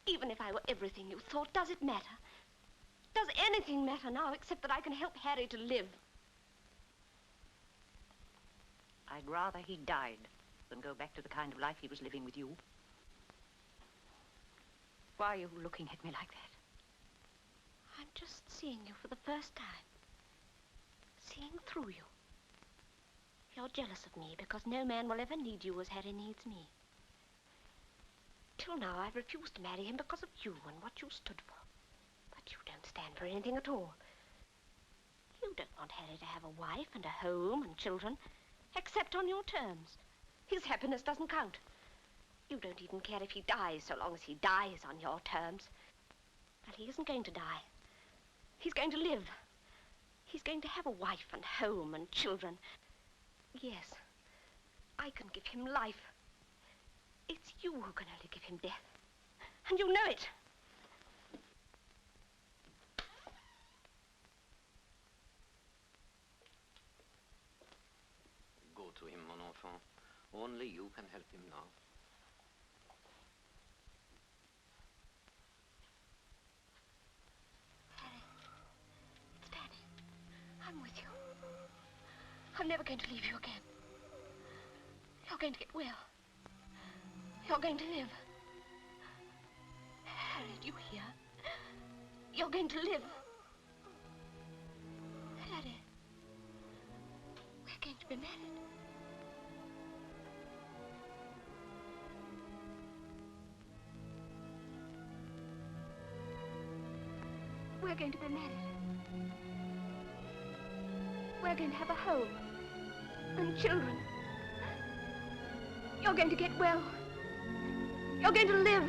S3: even if I were everything you thought, does it matter? Does anything matter now except that I can help Harry to live?
S21: I'd rather he died than go back to the kind of life he was living with you. Why are you looking at me like that?
S3: I'm just seeing you for the first time. Seeing through you. You're jealous of me because no man will ever need you as Harry needs me. Till now, I've refused to marry him because of you and what you stood for. But you don't stand for anything at all. You don't want Harry to have a wife and a home and children, except on your terms. His happiness doesn't count. You don't even care if he dies, so long as he dies on your terms. Well, he isn't going to die. He's going to live. He's going to have a wife and home and children. Yes, I can give him life. It's you who can only give him death. And you know it.
S1: Go to him, mon enfant. Only you can help him now.
S3: Harry, it's Fanny. I'm with you. I'm never going to leave you again. You're going to get well. You're going to live. Harry, do you hear? You're going to live. Harry, we're going to be married. We're going to be married. We're going to have a home and children. You're going to get well. You're going to live.